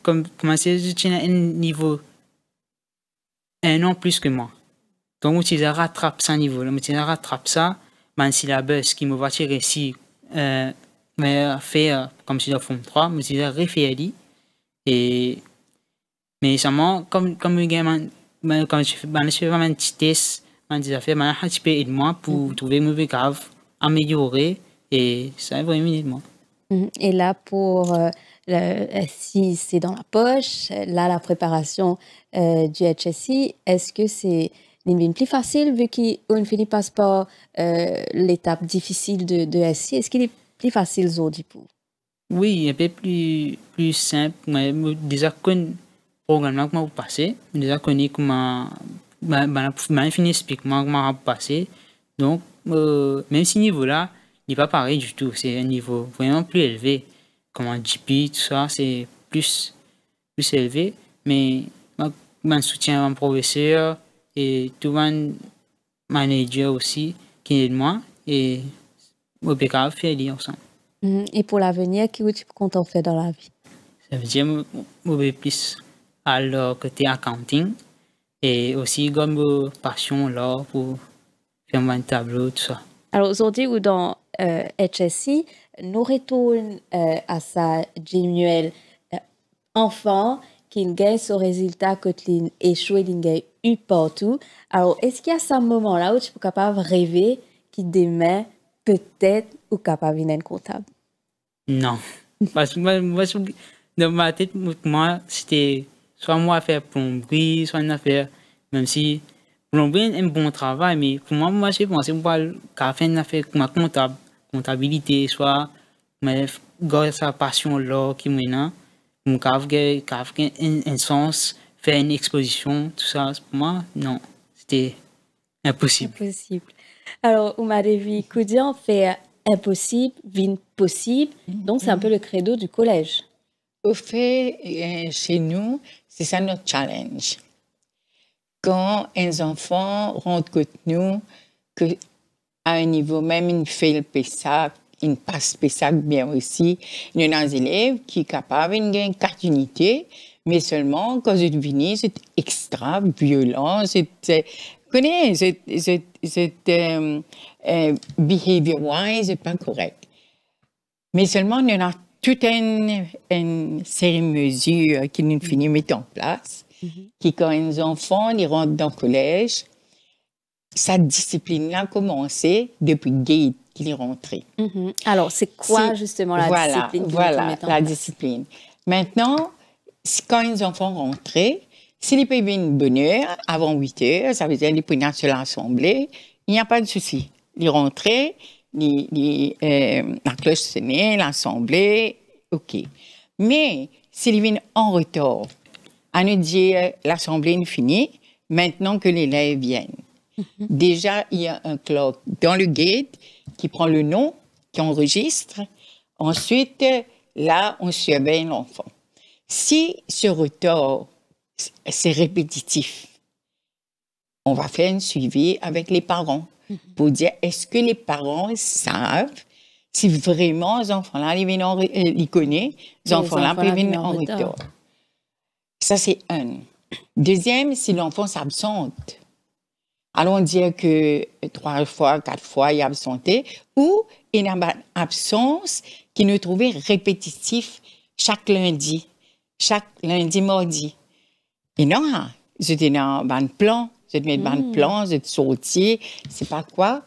comment c'est, je tiens un niveau 1 an plus que moi. Donc, je rattrape ce niveau là. Je rattrape ça. Mon syllabus qui me va tirer ici, mais faire comme si dans Form 3, je me référé. Et mais seulement comme quand je fais un petit test, je fais un petit peu de moi pour trouver mauvais grave, améliorer, et ça va vraiment aider moi. Et là, si c'est dans la poche, là, la préparation du HSI, est-ce que c'est une plus facile vu qu'on finit passe par l'étape difficile de SI? Est-ce qu'il est plus facile aujourd'hui pour? Oui, un peu plus simple. Mais déjà, quand programme comment vous passez, déjà connais comment fini expliquement comment vous passez. Donc, même si niveau là, il n'est pas pareil du tout. C'est un niveau vraiment plus élevé. Comme un GP, tout ça, c'est plus élevé. Mais je soutiens mon professeur et tout mon manager aussi qui est de moi. Et on peut faire ensemble. Et pour l'avenir, qu'est-ce que tu comptes en faire dans la vie? Ça veut dire que je vais plus à le côté accounting et aussi comme passion là pour faire un tableau, tout ça. Alors aujourd'hui, ou dans HSI, nous retournons à sa génuelle enfant qui gagne ce résultat que tu échoué, qui gagne eu partout. Alors, est-ce qu'il y a ce moment-là où tu es capable de rêver qui demain, peut-être, ou capable de comptable? Non. Parce que moi, dans ma tête, moi, c'était soit moi faire plomberie, soit une affaire, même si plomberie est un bon travail, mais pour moi, je pensais qu'à faire une affaire comme comptabilité, soit garder sa passion là qui mène, mon un sens, faire une exposition, tout ça, pour moi, non, c'était impossible. Impossible. Alors, Oumadevi Koudian fait impossible, vient possible, donc c'est un peu le credo du collège. Au fait, chez nous, c'est ça notre challenge. Quand un enfant rentre contre nous, que à un niveau même, il fait le PESAC, il passe PESAC bien aussi, il y a des élèves qui sont capables de gagner 4 unités, mais seulement quand je deviens, c'est extra violent, c'est behavior-wise, c'est pas correct. Mais seulement, il y en a toute une série de mesures qui nous finissent mettre en place, qui, quand les enfants ils rentrent dans le collège, cette discipline-là a commencé depuis Gate qu'il est rentré. Alors, c'est quoi justement la discipline? Voilà, la discipline. Maintenant, quand les enfants rentrent, s'ils peuvent une bonne heure, avant 8 heures, ça veut dire qu'ils peuvent sur l'assemblée, il n'y a pas de souci. Ils rentrent, la cloche sonnait, l'assemblée, OK. Mais s'ils viennent en retard, à nous dire l'assemblée est finie, maintenant que les élèves viennent. Déjà, il y a un clock dans le gate qui prend le nom, qui enregistre. Ensuite, là, on surveille l'enfant. Si ce retard, c'est répétitif, on va faire un suivi avec les parents pour dire est-ce que les parents savent si vraiment les enfants-là, ils connaissent, les enfants-là peuvent venir en retard. Ça, c'est un. Deuxième, si l'enfant s'absente. Allons dire que 3 fois, 4 fois, il est absenté, ou il y a une absence qui nous trouvait répétitif chaque lundi, mardi. Et non, j'étais dans un plan, je te mets dans un plan, je te sortir, c'est pas quoi,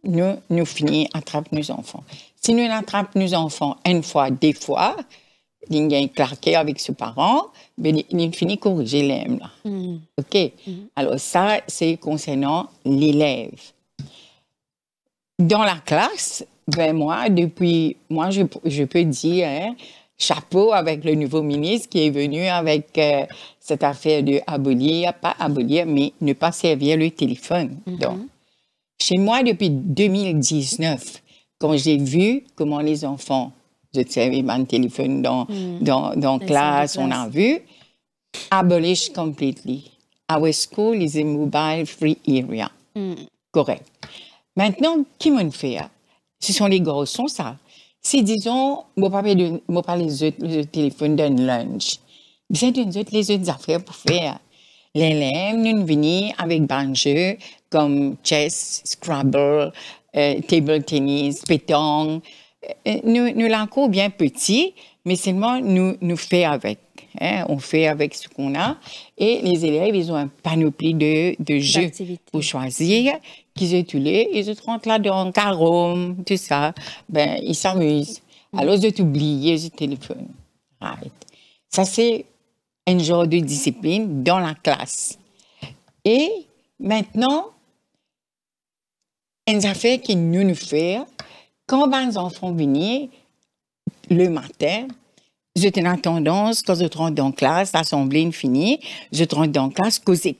nous finissons à attraper nos enfants. Si nous attrapons nos enfants une fois, 2 fois, il y a un claqué avec ses parents, mais il finit corriger l'élève. OK? Alors ça, c'est concernant l'élève. Dans la classe, ben moi, je peux dire, chapeau avec le nouveau ministre qui est venu avec cette affaire de pas abolir, mais ne pas servir le téléphone. Donc, chez moi, depuis 2019, quand j'ai vu comment les enfants, je servais mon téléphone dans classe, on a vu, abolish completely. Our school is a mobile-free area. Correct. Maintenant, qui m'en fait? Ce sont les garçons, ça. Si, disons, je parle les téléphones d'un lunch, vous avez les autres affaires pour faire. Les élèves, nous venons avec des jeux comme chess, Scrabble, table tennis, pétanque. Nous l'encore bien petit, mais seulement nous faisons avec. On fait avec ce qu'on a. Et les élèves, ils ont un panoplie de jeux pour choisir. Qu'ils utilisent, ils rentrent là dans carreau, tout ça. Ben, ils s'amusent. Alors, j'ai oublié le téléphone. Right. Ça, c'est un genre de discipline dans la classe. Et maintenant, une affaire que nous faisons, quand les enfants venaient le matin, j'étais en tendance, quand je rentre dans la classe, l'assemblée finie, je rentre dans la classe, causer.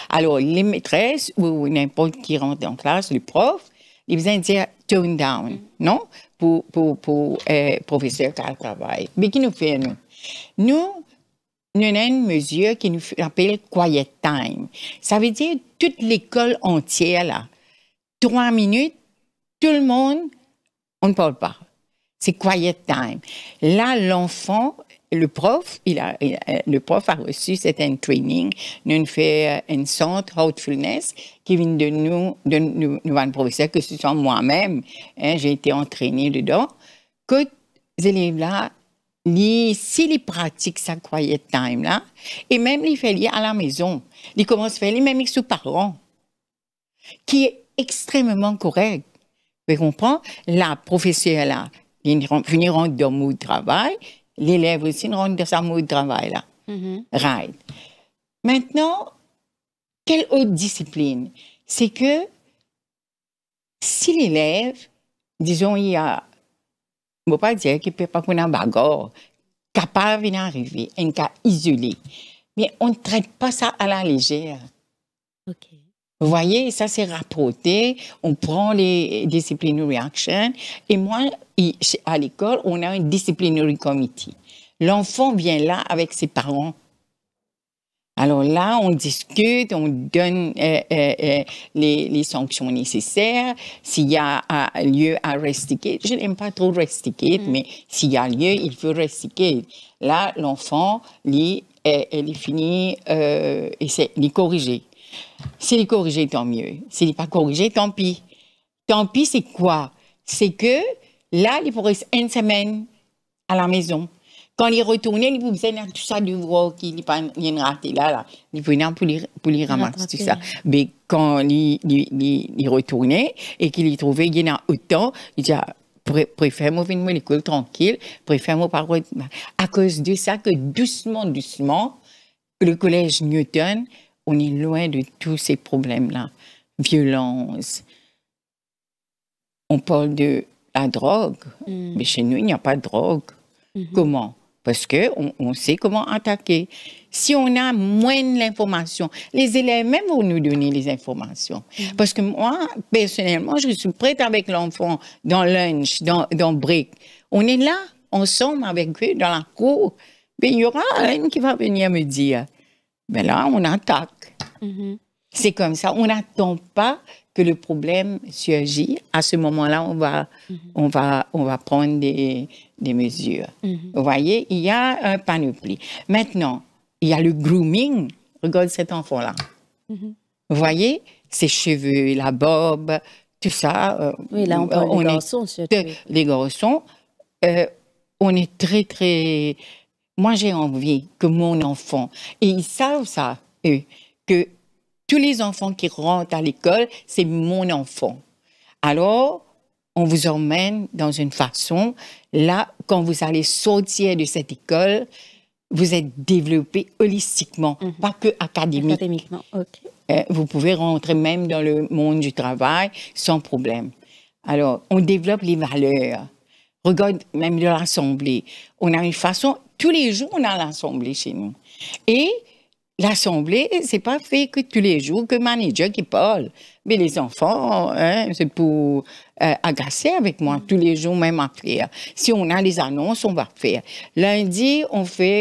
Alors, les maîtresses ou n'importe qui rentre dans la classe, le prof, ils faisaient dire tone down, non? Pour professeur qui travaille. Mais qui nous fait, nous? Nous avons une mesure qui nous appelle quiet time. Ça veut dire toute l'école entière, là. 3 minutes, tout le monde, on ne parle pas. C'est quiet time. Là, l'enfant, le prof a reçu certain training. Nous avons fait un centre Heartfulness qui vient de nous, un professeur, que ce soit moi-même, hein, j'ai été entraînée dedans, que les élèves-là, s'ils pratiquent sa quiet time-là, et même les fait à la maison, ils commencent à faire les mêmes avec ses parents, qui est extrêmement correct. Vous comprenez? La professeure là, ils rentrent dans le mode de travail, l'élève aussi rentre dans sa mode de travail là. Right. Maintenant, quelle autre discipline? C'est que si l'élève, disons, il y a, je ne peux pas dire qu'il ne peut pas qu'on a bagarre, capable d'arriver, un cas isolé, mais on ne traite pas ça à la légère. OK. Vous voyez, ça c'est rapporté, on prend les disciplinary actions, et moi, à l'école, on a un disciplinary committee. L'enfant vient là avec ses parents. Alors là, on discute, on donne les sanctions nécessaires. S'il y a lieu à rusticate, je n'aime pas trop rusticate, mais s'il y a lieu, il faut rusticate. Là, l'enfant, elle est fini, et c'est corrigé. S'il est corrigé, tant mieux. S'il n'est pas corrigé, tant pis. Tant pis, c'est quoi? C'est que là, il faut rester 1 semaine à la maison. Quand il est retourné, il vous faire tout ça de gros qu'il n'y a pas raté là. Il venait pour les ramasser tout ça. Mais quand il est retourné et qu'il y trouvait qu'il y en a autant, il dit préfère moi venir à l'école tranquille, préfère moi pas. À cause de ça, que doucement, le collège Newton, on est loin de tous ces problèmes-là. Violence. On parle de la drogue, mais chez nous, il n'y a pas de drogue. Comment? Parce qu'on sait comment attaquer. Si on a moins d'informations, les élèves même vont nous donner les informations. Parce que moi, personnellement, je suis prête avec l'enfant dans lunch, dans break. On est là, ensemble avec eux, dans la cour. Mais il y aura un qui va venir me dire, ben là, on attaque. C'est comme ça. On n'attend pas que le problème surgisse. À ce moment-là, on va prendre des mesures. Vous voyez, il y a un panoplie. Maintenant, il y a le grooming. Regarde cet enfant-là. Vous voyez, ses cheveux, la barbe, tout ça. Oui, là, on parle des garçons, surtout. Les garçons, on est très, très... Moi, j'ai envie que mon enfant... Et ils savent ça, eux, que tous les enfants qui rentrent à l'école, c'est mon enfant. Alors, on vous emmène dans une façon, là, quand vous allez sortir de cette école, vous êtes développé holistiquement, pas que académiquement. Vous pouvez rentrer même dans le monde du travail sans problème. Alors, on développe les valeurs. Regarde, même de l'Assemblée. On a une façon, tous les jours, on a l'Assemblée chez nous. Et l'Assemblée, c'est pas fait que tous les jours que manager qui parle. Mais les enfants, hein, c'est pour agacer avec moi tous les jours, même à faire. Si on a des annonces, on va faire. Lundi,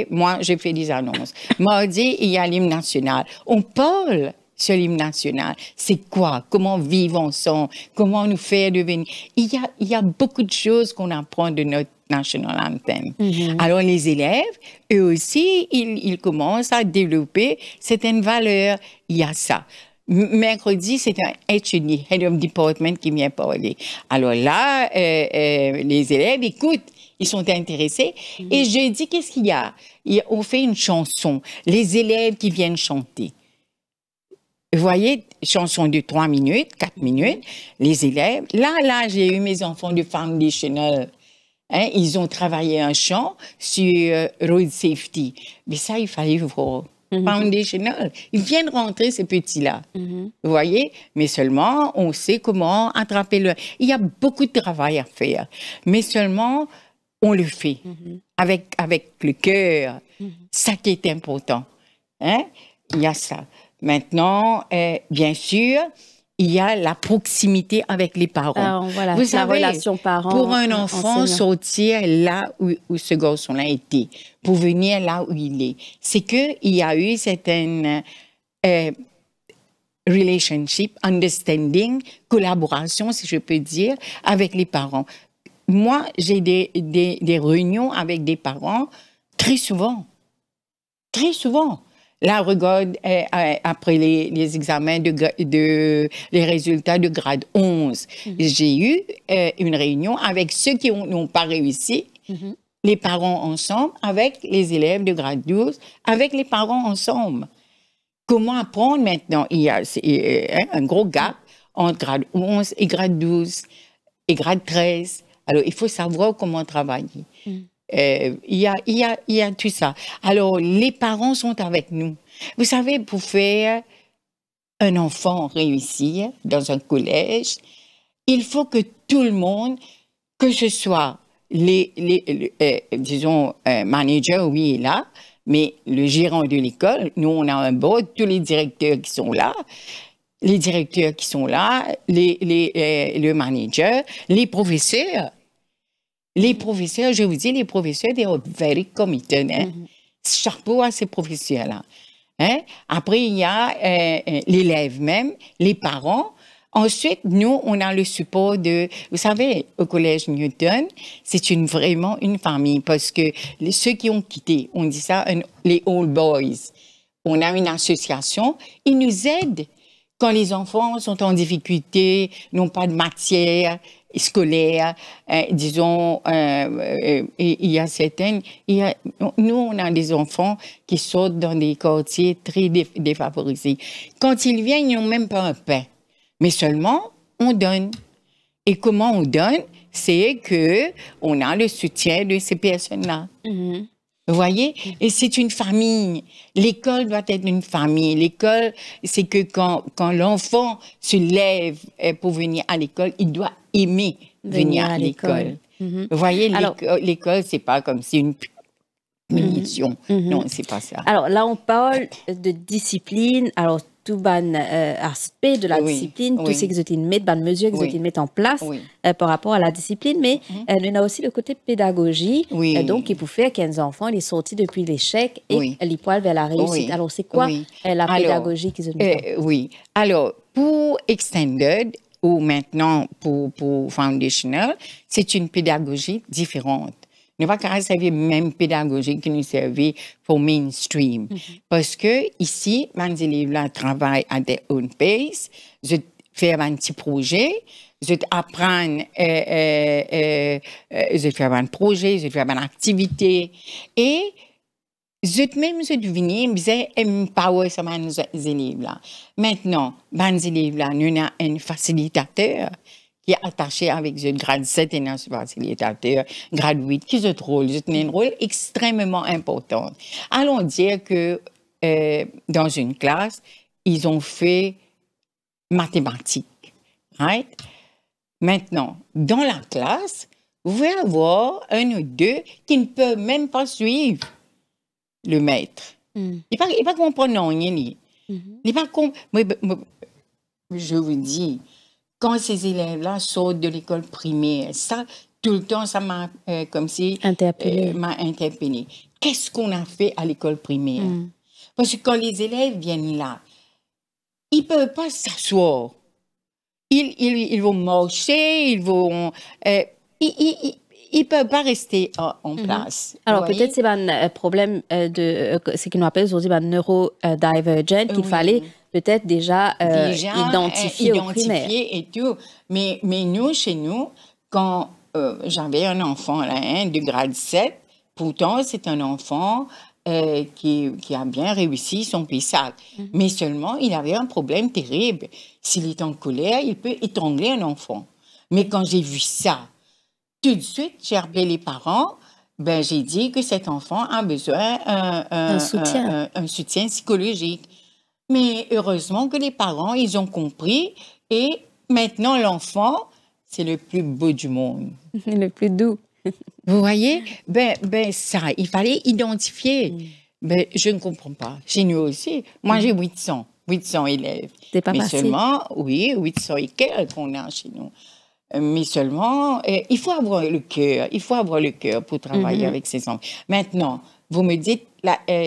moi, j'ai fait des annonces. Mardi, il y a l'hymne national. On parle sur l'hymne national. C'est quoi? Comment vivre ensemble? Comment nous faire devenir? Il y a beaucoup de choses qu'on apprend de notre National Anthem. Alors, les élèves, eux aussi, ils commencent à développer certaines valeurs. Il y a ça. Mercredi, c'est un HED, Head of Department, qui vient parler. Alors là, les élèves écoutent, ils sont intéressés. Et jeudi, qu'est-ce qu'il y a? On fait une chanson. Les élèves qui viennent chanter. Vous voyez, chanson de 3 minutes, 4 minutes, les élèves. Là, j'ai eu mes enfants de foundational. Hein, ils ont travaillé un champ sur road safety. Mais ça, il fallait voir. Foundational. Ils viennent rentrer, ces petits-là. Vous voyez? Mais seulement, on sait comment attraper le... Il y a beaucoup de travail à faire. Mais seulement, on le fait. Avec le cœur. Ça qui est important. Hein? Il y a ça. Maintenant, bien sûr, il y a la proximité avec les parents. Alors, voilà, vous la savez, relation parent, pour un enfant enseignant. sortir là où ce garçon-là était, pour venir là où il est, c'est qu'il y a eu certaines relationship, understanding, collaboration, si je peux dire, avec les parents. Moi, j'ai des réunions avec des parents très souvent. Très souvent. Là, regarde, après les examens les résultats de grade 11, j'ai eu une réunion avec ceux qui n'ont pas réussi, les parents ensemble, avec les élèves de grade 12, avec les parents ensemble. Comment apprendre maintenant? Il y a un gros gap entre grade 11 et grade 12 et grade 13. Alors, il faut savoir comment travailler. Il y a tout ça. Alors, les parents sont avec nous. Vous savez, pour faire un enfant réussir dans un collège, il faut que tout le monde, que ce soit disons, manager, oui, il est là, mais le gérant de l'école, nous, on a un board, tous les directeurs qui sont là, le manager, les professeurs. Les professeurs, je vous dis, les professeurs, they are very committed. Hein? Chapeau à ces professeurs-là. Hein? Après, il y a l'élève même, les parents. Ensuite, nous, on a le support de... Vous savez, au Collège Newton, c'est vraiment une famille parce que ceux qui ont quitté, on dit ça, les old boys. On a une association, ils nous aident quand les enfants sont en difficulté, n'ont pas de matière scolaire, disons, il y a certaines... nous, on a des enfants qui sortent dans des quartiers très défavorisés. Quand ils viennent, ils n'ont même pas un pain. Mais seulement, on donne. Et comment on donne? C'est qu'on a le soutien de ces personnes-là. Vous voyez? Et c'est une famille. L'école doit être une famille. L'école, c'est que quand l'enfant se lève pour venir à l'école, il doit aimer venir à l'école. Vous voyez, l'école, c'est pas comme si une punition. Non, c'est pas ça. Alors là, on parle de discipline. Alors, tout ban aspect de la discipline, tout ce qu'ils ont mis, ban mesures qu'ils ont mis en place par rapport à la discipline, mais on a aussi le côté pédagogie, donc qui peut faire qu'un enfant il est sorti depuis l'échec et il poil vers la réussite. Alors c'est quoi la pédagogie qu'ils ont mis Oui. Alors pour Extended ou maintenant pour Foundational, c'est une pédagogie différente. Ne pas qu'à servir même pédagogie qui nous servait pour mainstream. Parce que ici, mes élèves-là travaillent à their own pace. Je fais un petit projet, je apprends, je fais un projet, je fais une activité. Et je deviens, je empower mes élèves-là. Maintenant, mes élèves-là, nous avons un facilitateur qui est attaché avec le grade 7 et un facilitateur, grade 8, qui joue un rôle extrêmement important. Allons dire que dans une classe, ils ont fait mathématiques. Right? Maintenant, dans la classe, vous pouvez avoir un ou deux qui ne peuvent même pas suivre le maître. Il ne va pas comprendre rien. Il va je vous dis, quand ces élèves-là sortent de l'école primaire, ça, tout le temps, ça m'a comme si m'a interpellé. Qu'est-ce qu'on a fait à l'école primaire? Parce que quand les élèves viennent là, ils ne peuvent pas s'asseoir. Ils vont marcher, ils vont... ils ne peuvent pas rester en place. Alors, peut-être c'est un problème de ce qu'on appelle aujourd'hui neurodivergent, qu'il fallait peut-être déjà identifier au primaire. Et tout. Mais nous, chez nous, quand j'avais un enfant là, de grade 7, pourtant, c'est un enfant qui a bien réussi son PSAC. Mais seulement, il avait un problème terrible. S'il est en colère, il peut étrangler un enfant. Mais quand j'ai vu ça, tout de suite, j'ai appelé les parents. Ben, j'ai dit que cet enfant a besoin Un soutien. un soutien psychologique. Mais heureusement que les parents, ils ont compris. Et maintenant, l'enfant, c'est le plus beau du monde. Le plus doux. Vous voyez? Ben, ça, il fallait identifier. Ben, je ne comprends pas. Chez nous aussi. Moi, j'ai 800 élèves. C'est pas mais facile. seulement, oui, 800 et quelques qu'on a chez nous. Mais seulement, il faut avoir le cœur. Il faut avoir le cœur pour travailler avec ces enfants. Maintenant, vous me dites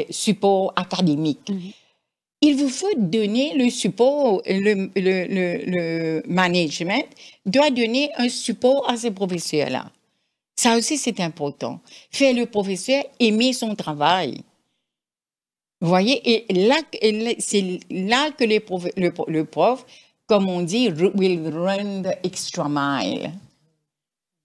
support académique. Il vous faut donner le support, le management doit donner un support à ces professeurs-là. Ça aussi, c'est important. Faire le professeur aimer son travail. Vous voyez, et là, c'est là que le prof, comme on dit, will run the extra mile.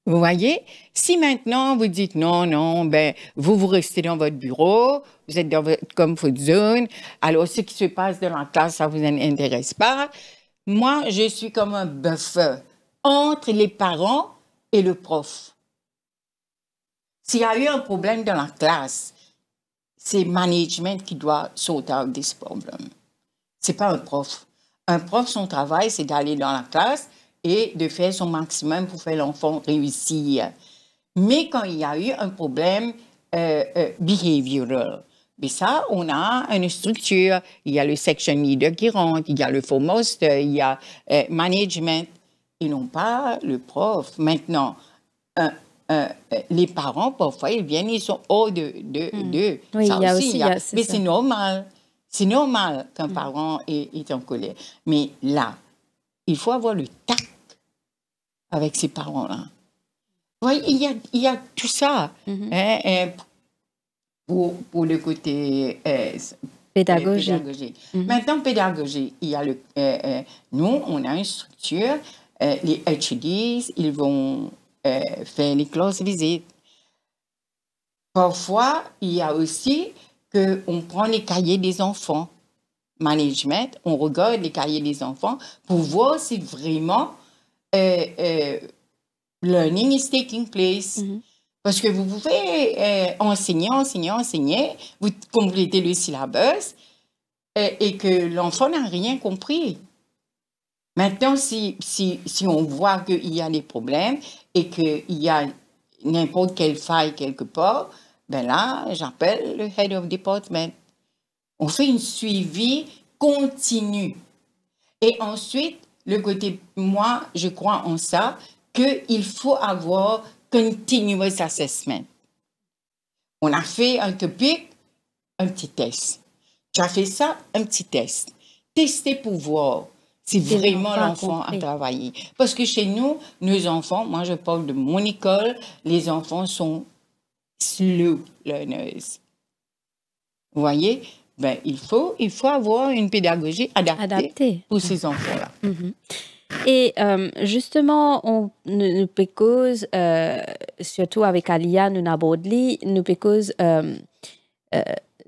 Vous voyez? Si maintenant vous dites non, ben, vous restez dans votre bureau, vous êtes dans votre comfort zone, alors ce qui se passe dans la classe, ça vous intéresse pas. Moi, je suis comme un buffer entre les parents et le prof. S'il y a eu un problème dans la classe, c'est le management qui doit sort out this problem. C'est pas un prof. Un prof, son travail, c'est d'aller dans la classe et de faire son maximum pour faire l'enfant réussir. Mais quand il y a eu un problème behavioral, mais ça, on a une structure. Il y a le section leader qui rentre, il y a le formaster, il y a management. Ils n'ont pas le prof. Maintenant, les parents, parfois, ils viennent, ils sont hors d'eux. Oui, ça il y a aussi, aussi, mais c'est normal. C'est normal qu'un parent est en colère. Mais là, il faut avoir le tact avec ces parents-là. Oui, il y a tout ça. Pour le côté pédagogique. Maintenant, pédagogie, il y a nous, on a une structure. Les HDs, ils vont faire les classes visites. Parfois, il y a aussi qu'on prend les cahiers des enfants. Management, on regarde les cahiers des enfants pour voir si vraiment learning is taking place. Parce que vous pouvez enseigner, vous complétez le syllabus et que l'enfant n'a rien compris. Maintenant, si on voit qu'il y a des problèmes et qu'il y a n'importe quelle faille quelque part, ben là, j'appelle le head of department. On fait une suivi continu. Et ensuite, le côté, moi, je crois en ça, qu'il faut avoir continuous assessment. On a fait un topic, un petit test. Tu as fait ça, un petit test. Tester pour voir si vraiment l'enfant a travaillé. Parce que chez nous, nos enfants, moi je parle de mon école, les enfants sont slow learners. Vous voyez? Ben, il faut avoir une pédagogie adaptée pour ces enfants-là. Et justement, nous pécose, surtout avec Alia, nous n'abordons, nous pécose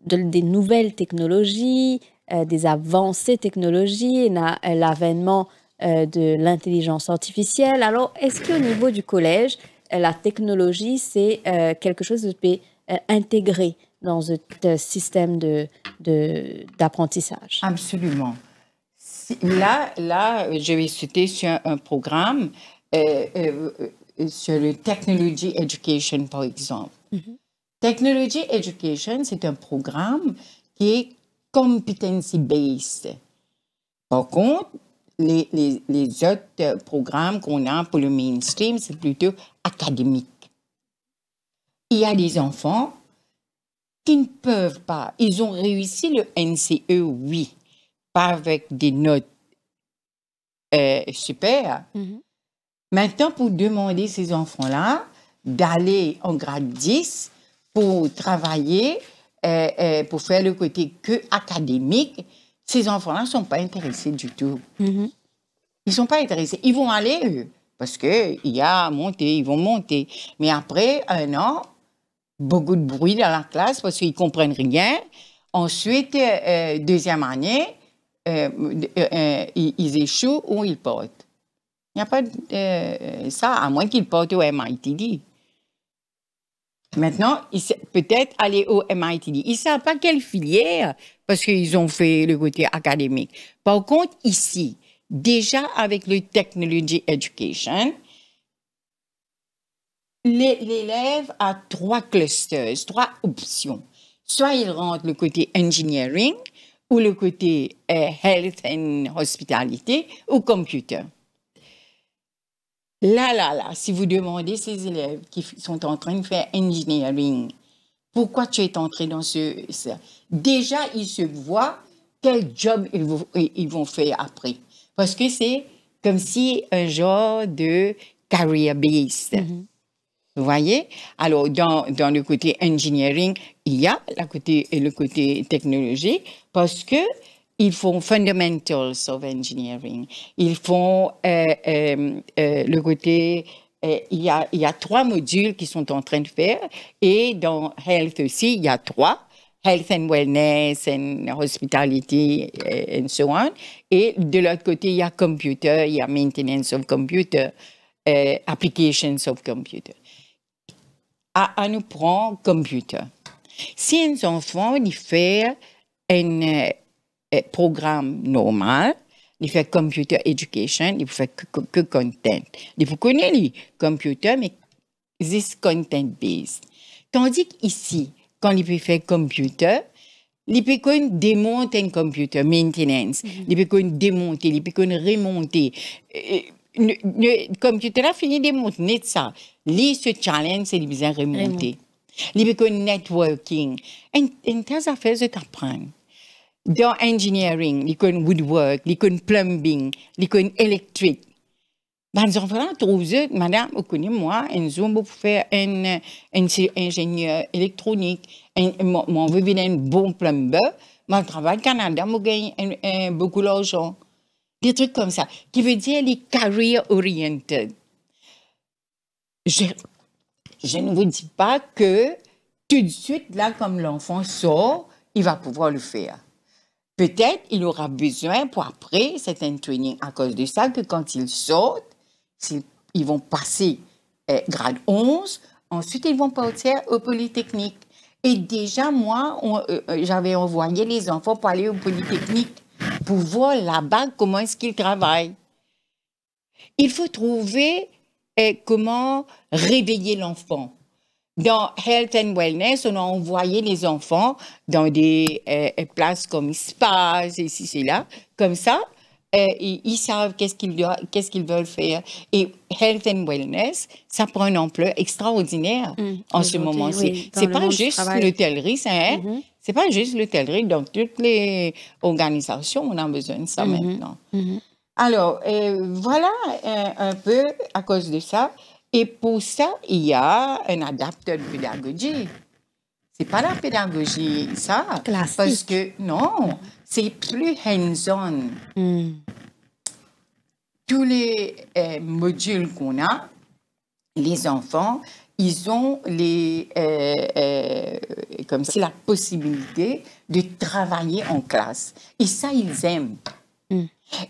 des nouvelles technologies, des avancées technologiques, l'avènement de l'intelligence artificielle. Alors, est-ce qu'au niveau du collège, la technologie, c'est quelque chose de peut intégrer dans ce système d'apprentissage? Absolument. Là, je vais citer sur un programme sur le Technology Education, par exemple. Technology Education, c'est un programme qui est competency-based. Par contre, les autres programmes qu'on a pour le mainstream, c'est plutôt académique. Il y a des enfants qui ne peuvent pas. Ils ont réussi le NCE, oui, pas avec des notes super. Maintenant, pour demander ces enfants-là d'aller en grade 10 pour travailler, pour faire le côté que académique, ces enfants-là ne sont pas intéressés du tout. Ils ne sont pas intéressés. Ils vont aller, eux, parce qu'il y a à monter, ils vont monter. Mais après un an, beaucoup de bruit dans la classe parce qu'ils ne comprennent rien. Ensuite, deuxième année, ils échouent ou ils partent. Il n'y a pas de ça, à moins qu'il porte au MITD. Maintenant, peut-être aller au MITD. Ils ne savent pas quelle filière, parce qu'ils ont fait le côté académique. Par contre, ici, déjà avec le Technology Education, l'élève a 3 clusters, 3 options. Soit il rentre le côté engineering, ou le côté health and hospitality, ou computer. Là, si vous demandez ces élèves qui sont en train de faire engineering, pourquoi tu es entré dans ça? Déjà, ils se voient quel job ils vont faire après. Parce que c'est comme si un genre de career-based. Vous voyez? Alors, dans le côté engineering, il y a le côté technologie parce que ils font fundamentals of engineering. Ils font le côté... il y a 3 modules qui sont en train de faire. Et dans Health aussi, il y a 3. Health and Wellness and Hospitality and so on. Et de l'autre côté, il y a Computer, il y a Maintenance of Computer, Applications of Computer. À nous prendre Computer. Si un enfant il fait un programme normal, il fait Computer Education, il fait que content. Il faut connaître le computer, mais c'est content-based. Tandis qu'ici, quand il peut faire computer, il peut démonter un computer, maintenance, il peut démonter, il peut remonter. Le computer a fini de démonter ça. Lui, ce challenge, c'est de besoin remonter. Il peut networking. Et tas affaires, je t'apprends. Dans engineering, il connaît woodwork, il connaît plumbing, il connaît électrique. Les enfants trouvent, madame, vous connaissez moi, un zoom pour faire un ingénieur électronique, moi, je veux un bon plumber, mais je travaille au Canada, je gagne beaucoup d'argent. Des trucs comme ça, qui veut dire les career oriented. Je ne vous dis pas que tout de suite, là, comme l'enfant sort, il va pouvoir le faire. Peut-être il aura besoin pour après certains training à cause de ça, que quand ils sortent, ils vont passer grade 11, ensuite ils vont partir au Polytechnique. Et déjà, moi, j'avais envoyé les enfants pour aller au Polytechnique, pour voir là-bas comment est-ce qu'ils travaillent. Il faut trouver comment réveiller l'enfant. Dans Health and Wellness, on a envoyé les enfants dans des places comme spas, ici, c'est là, comme ça. Ils savent qu'est-ce qu'ils veulent faire. Et Health and Wellness, ça prend une ampleur extraordinaire en ce moment-ci. Oui, c'est pas juste l'hôtellerie, c'est pas juste l'hôtellerie. Dans toutes les organisations, on a besoin de ça maintenant. Alors, voilà un peu à cause de ça. Et pour ça, il y a un adapteur de pédagogie. C'est pas la pédagogie, ça. Classique. Parce que, non, c'est plus hands-on. Tous les modules qu'on a, les enfants, ils ont comme ça, la possibilité de travailler en classe. Et ça, ils aiment.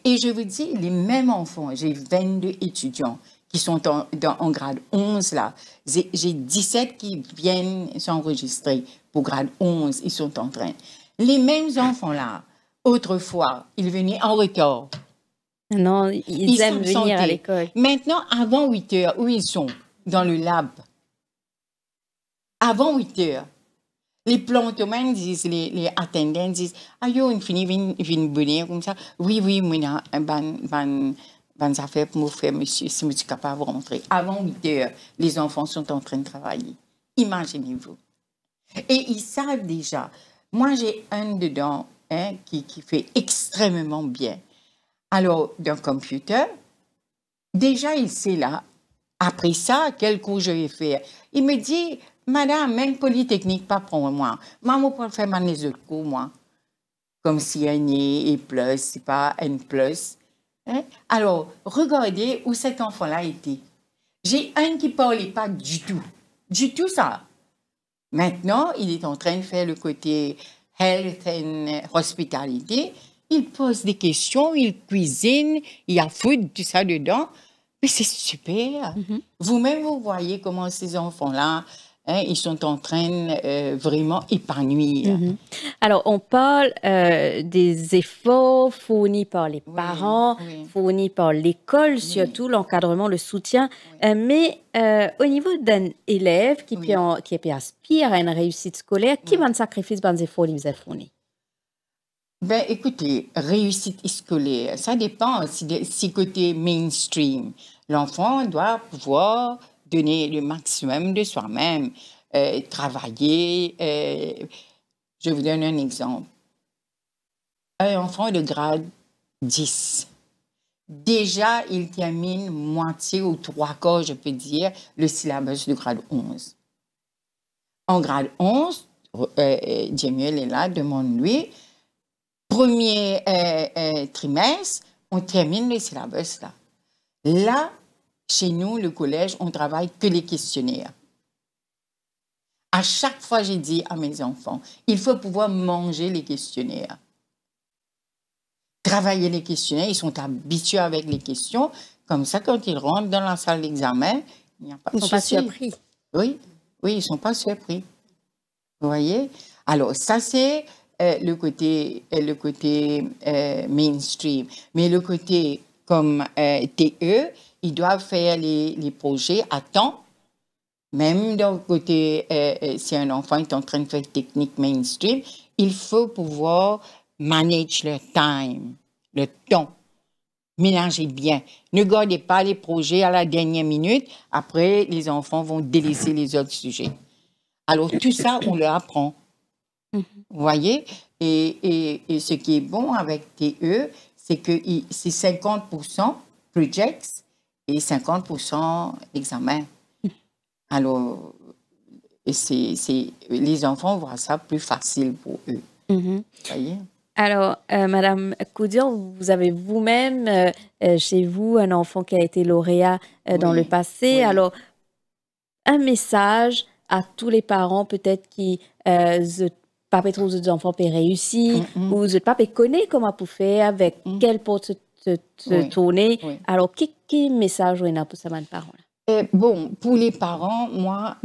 Et je vous dis, les mêmes enfants, j'ai 22 étudiants qui sont en grade 11 là. J'ai 17 qui viennent s'enregistrer pour grade 11, ils sont en train. Les mêmes enfants là, autrefois, ils venaient en retard. Non, ils aiment venir à l'école. Maintenant, avant 8 heures, où ils sont? Dans le lab. Avant 8 heures. Les plantomans disent, les attendants disent, ah yo, on finit vin bonner comme ça. Oui, moi, ban affaires pour me faire, monsieur, si je suis capable de rentrer. Avant 8 heures, les enfants sont en train de travailler. Imaginez-vous. Et ils savent déjà. Moi, j'ai un dedans qui fait extrêmement bien. Alors, dans le computer, déjà, il sait là. Après ça, quel cours je vais faire? Il me dit, madame, même Polytechnique, pas pour moi. Maman, pour faire les autres cours, moi. Comme si un et plus, c'est pas N plus. Alors, regardez où cet enfant-là était. J'ai un qui ne parlait pas du tout ça. Maintenant, il est en train de faire le côté health and hospitality. Il pose des questions, il cuisine, il y a food, tout ça dedans. Mais c'est super. Vous-même, vous voyez comment ces enfants-là, ils sont en train vraiment épanouir. Alors, on parle des efforts fournis par les parents, fournis par l'école, surtout l'encadrement, le soutien. Mais au niveau d'un élève qui aspire à une réussite scolaire, qui va sacrifier des efforts qu'ils ont fournis? Ben, écoutez, réussite scolaire, ça dépend si côté mainstream. L'enfant doit pouvoir donner le maximum de soi-même, travailler. Je vous donne un exemple. Un enfant de grade 10, déjà, il termine moitié ou 3/4, je peux dire, le syllabus du grade 11. En grade 11, Djemiel est là, demande-lui, premier trimestre, on termine le syllabus là. Là, chez nous, le collège, on travaille que les questionnaires. À chaque fois, j'ai dit à mes enfants, il faut pouvoir manger les questionnaires. Travailler les questionnaires, ils sont habitués avec les questions. Comme ça, quand ils rentrent dans la salle d'examen, il n'y a pas de souci. Ils ne sont pas surpris. Oui, ils ne sont pas surpris. Vous voyez? Alors, ça, c'est le côté mainstream. Mais le côté comme TE, ils doivent faire les projets à temps. Même dans le côté, si un enfant est en train de faire technique mainstream, il faut pouvoir manage le time, le temps. Mélangez bien. Ne gardez pas les projets à la dernière minute. Après, les enfants vont délaisser les autres sujets. Alors, tout ça, on leur apprend. Vous voyez? Et ce qui est bon avec TE, c'est que c'est 50% projects et 50% examen. Alors, les enfants voient ça plus facile pour eux. Vous voyez? Alors, Madame Koudir, vous avez vous-même chez vous un enfant qui a été lauréat dans le passé. Alors, un message à tous les parents peut-être qui pas trop de enfants peuvent réussir ou de pas connaître comment pour faire avec quel porte se tourner. Alors, quel message on a pour ces parents-là? Bon, pour les parents, moi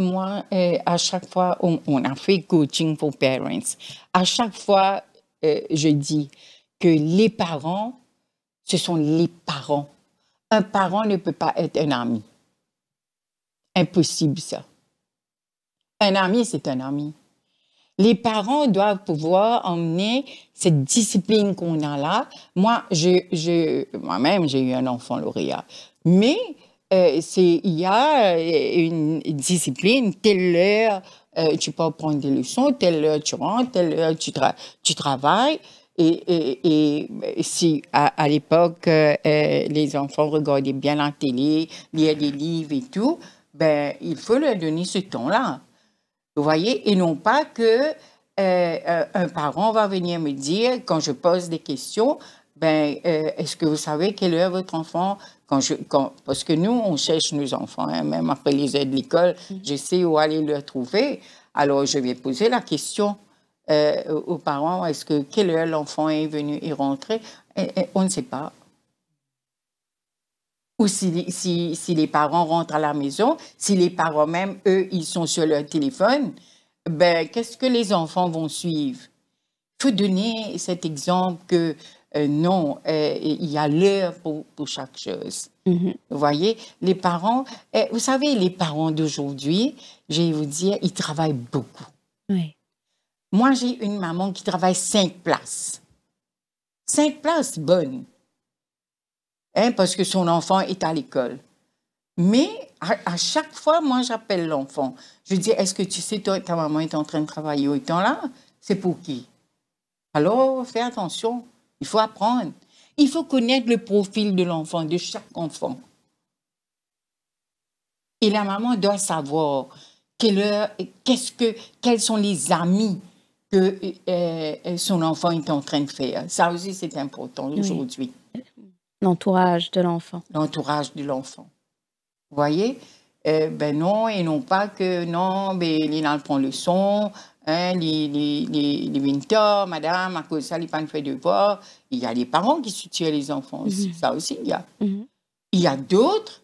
à chaque fois, on a fait coaching pour parents. À chaque fois, je dis que les parents, ce sont les parents. Un parent ne peut pas être un ami. Impossible, ça. Un ami, c'est un ami. Les parents doivent pouvoir emmener cette discipline qu'on a là. Moi-même, j'ai eu un enfant lauréat. Mais il y a une discipline, telle heure, tu peux prendre des leçons, telle heure tu rentres, telle heure tu travailles. Et si à l'époque, les enfants regardaient bien la télé, lisaient des livres et tout, ben, il faut leur donner ce temps-là. Vous voyez? Et non pas que un parent va venir me dire, quand je pose des questions, ben, est-ce que vous savez quelle heure votre enfant... parce que nous, on cherche nos enfants, hein, même après les heures de l'école, je sais où aller le trouver. Alors, je vais poser la question aux parents, quelle heure l'enfant est venu et rentré? On ne sait pas. Ou si les parents rentrent à la maison, si les parents même, eux, ils sont sur leur téléphone, ben, qu'est-ce que les enfants vont suivre? Il faut donner cet exemple que non, il y a l'heure pour chaque chose. Vous voyez, les parents, vous savez, les parents d'aujourd'hui, je vais vous dire, ils travaillent beaucoup. Oui. Moi, j'ai une maman qui travaille 5 places. 5 places bonnes. Hein, parce que son enfant est à l'école. Mais à chaque fois, moi, j'appelle l'enfant. Je dis, est-ce que tu sais, ta maman est en train de travailler autant là? C'est pour qui? Alors, fais attention. Il faut apprendre. Il faut connaître le profil de l'enfant, de chaque enfant. Et la maman doit savoir quels sont les amis que son enfant est en train de faire. Ça aussi, c'est important aujourd'hui. L'entourage de l'enfant. L'entourage de l'enfant. Vous voyez? Ben non, et non pas que, non, ben, Lina prend le son, hein, les 20 heures, madame, à cause de ça, il n'y a pas de fait devoir. Il y a les parents qui soutiennent les enfants aussi. Ça aussi, il y a. Il y a d'autres,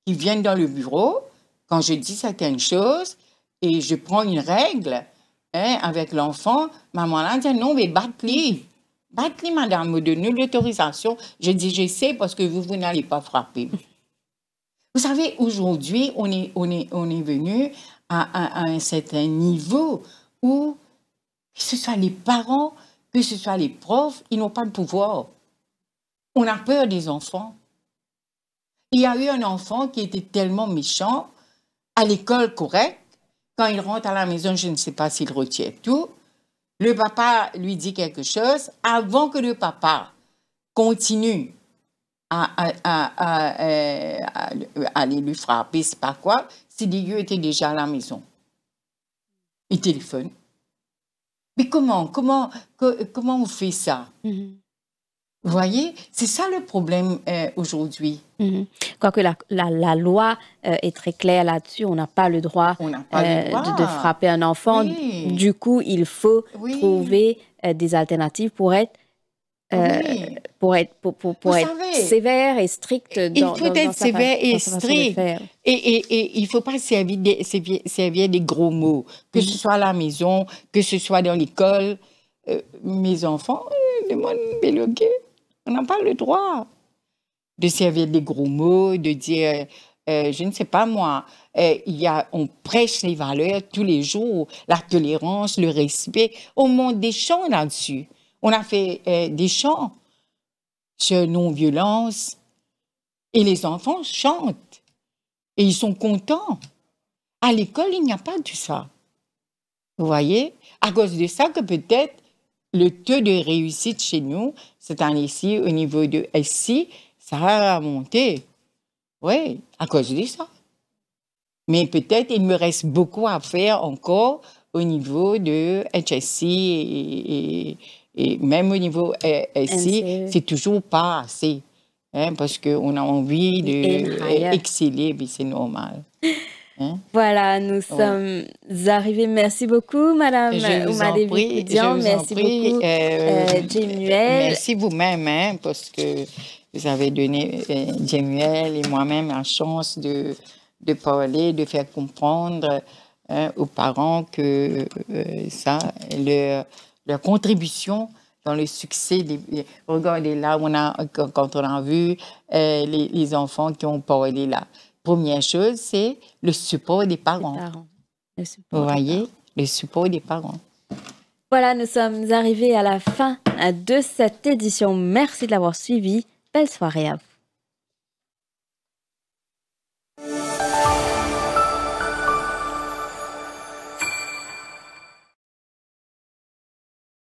qui viennent dans le bureau quand je dis certaines choses et je prends une règle avec l'enfant. Maman là dit non, mais batte-lui. Batte-lui, madame, me donne l'autorisation. Je dis, je sais parce que vous n'allez pas frapper. Vous savez, aujourd'hui, on est venu à un certain niveau où, que ce soit les parents, que ce soit les profs, ils n'ont pas de pouvoir. On a peur des enfants. Il y a eu un enfant qui était tellement méchant, à l'école correcte, quand il rentre à la maison, je ne sais pas s'il retient tout, le papa lui dit quelque chose, avant que le papa continue à aller lui frapper, c'est pas quoi, Sidiou était déjà à la maison. Il téléphone. Mais comment on fait ça? Vous voyez, c'est ça le problème aujourd'hui. Quoique la loi est très claire là-dessus, on n'a pas le droit, de frapper un enfant. Oui. Du coup, il faut trouver des alternatives pour être sévère et strict. Il faut être sévère et strict. Et il ne faut pas servir des gros mots, que ce soit à la maison, que ce soit dans l'école. Mes enfants, on n'a pas le droit de servir des gros mots, de dire, je ne sais pas moi, on prêche les valeurs tous les jours, la tolérance, le respect. On monte des chants là-dessus. On a fait des chants sur non-violence et les enfants chantent et ils sont contents. À l'école, il n'y a pas de ça. Vous voyez? À cause de ça que peut-être le taux de réussite chez nous, cette année-ci, au niveau de SI, ça a monté. Oui, à cause de ça. Mais peut-être il me reste beaucoup à faire encore au niveau de HSI et même au niveau SI, c'est toujours pas assez. Parce qu'on a envie d'exceller, mais c'est normal. Voilà, nous sommes arrivés. Merci beaucoup, Madame Ouma-David-Koudian. Merci beaucoup, Jemuel. Merci vous-même, parce que vous avez donné, Jemuel et moi-même, la chance de parler, de faire comprendre aux parents que leur contribution dans le succès. Regardez là, quand on a vu les enfants qui ont parlé là. Première chose, c'est le support des parents. Vous voyez, le support des parents. Voilà, nous sommes arrivés à la fin de cette édition. Merci de l'avoir suivi. Belle soirée à vous.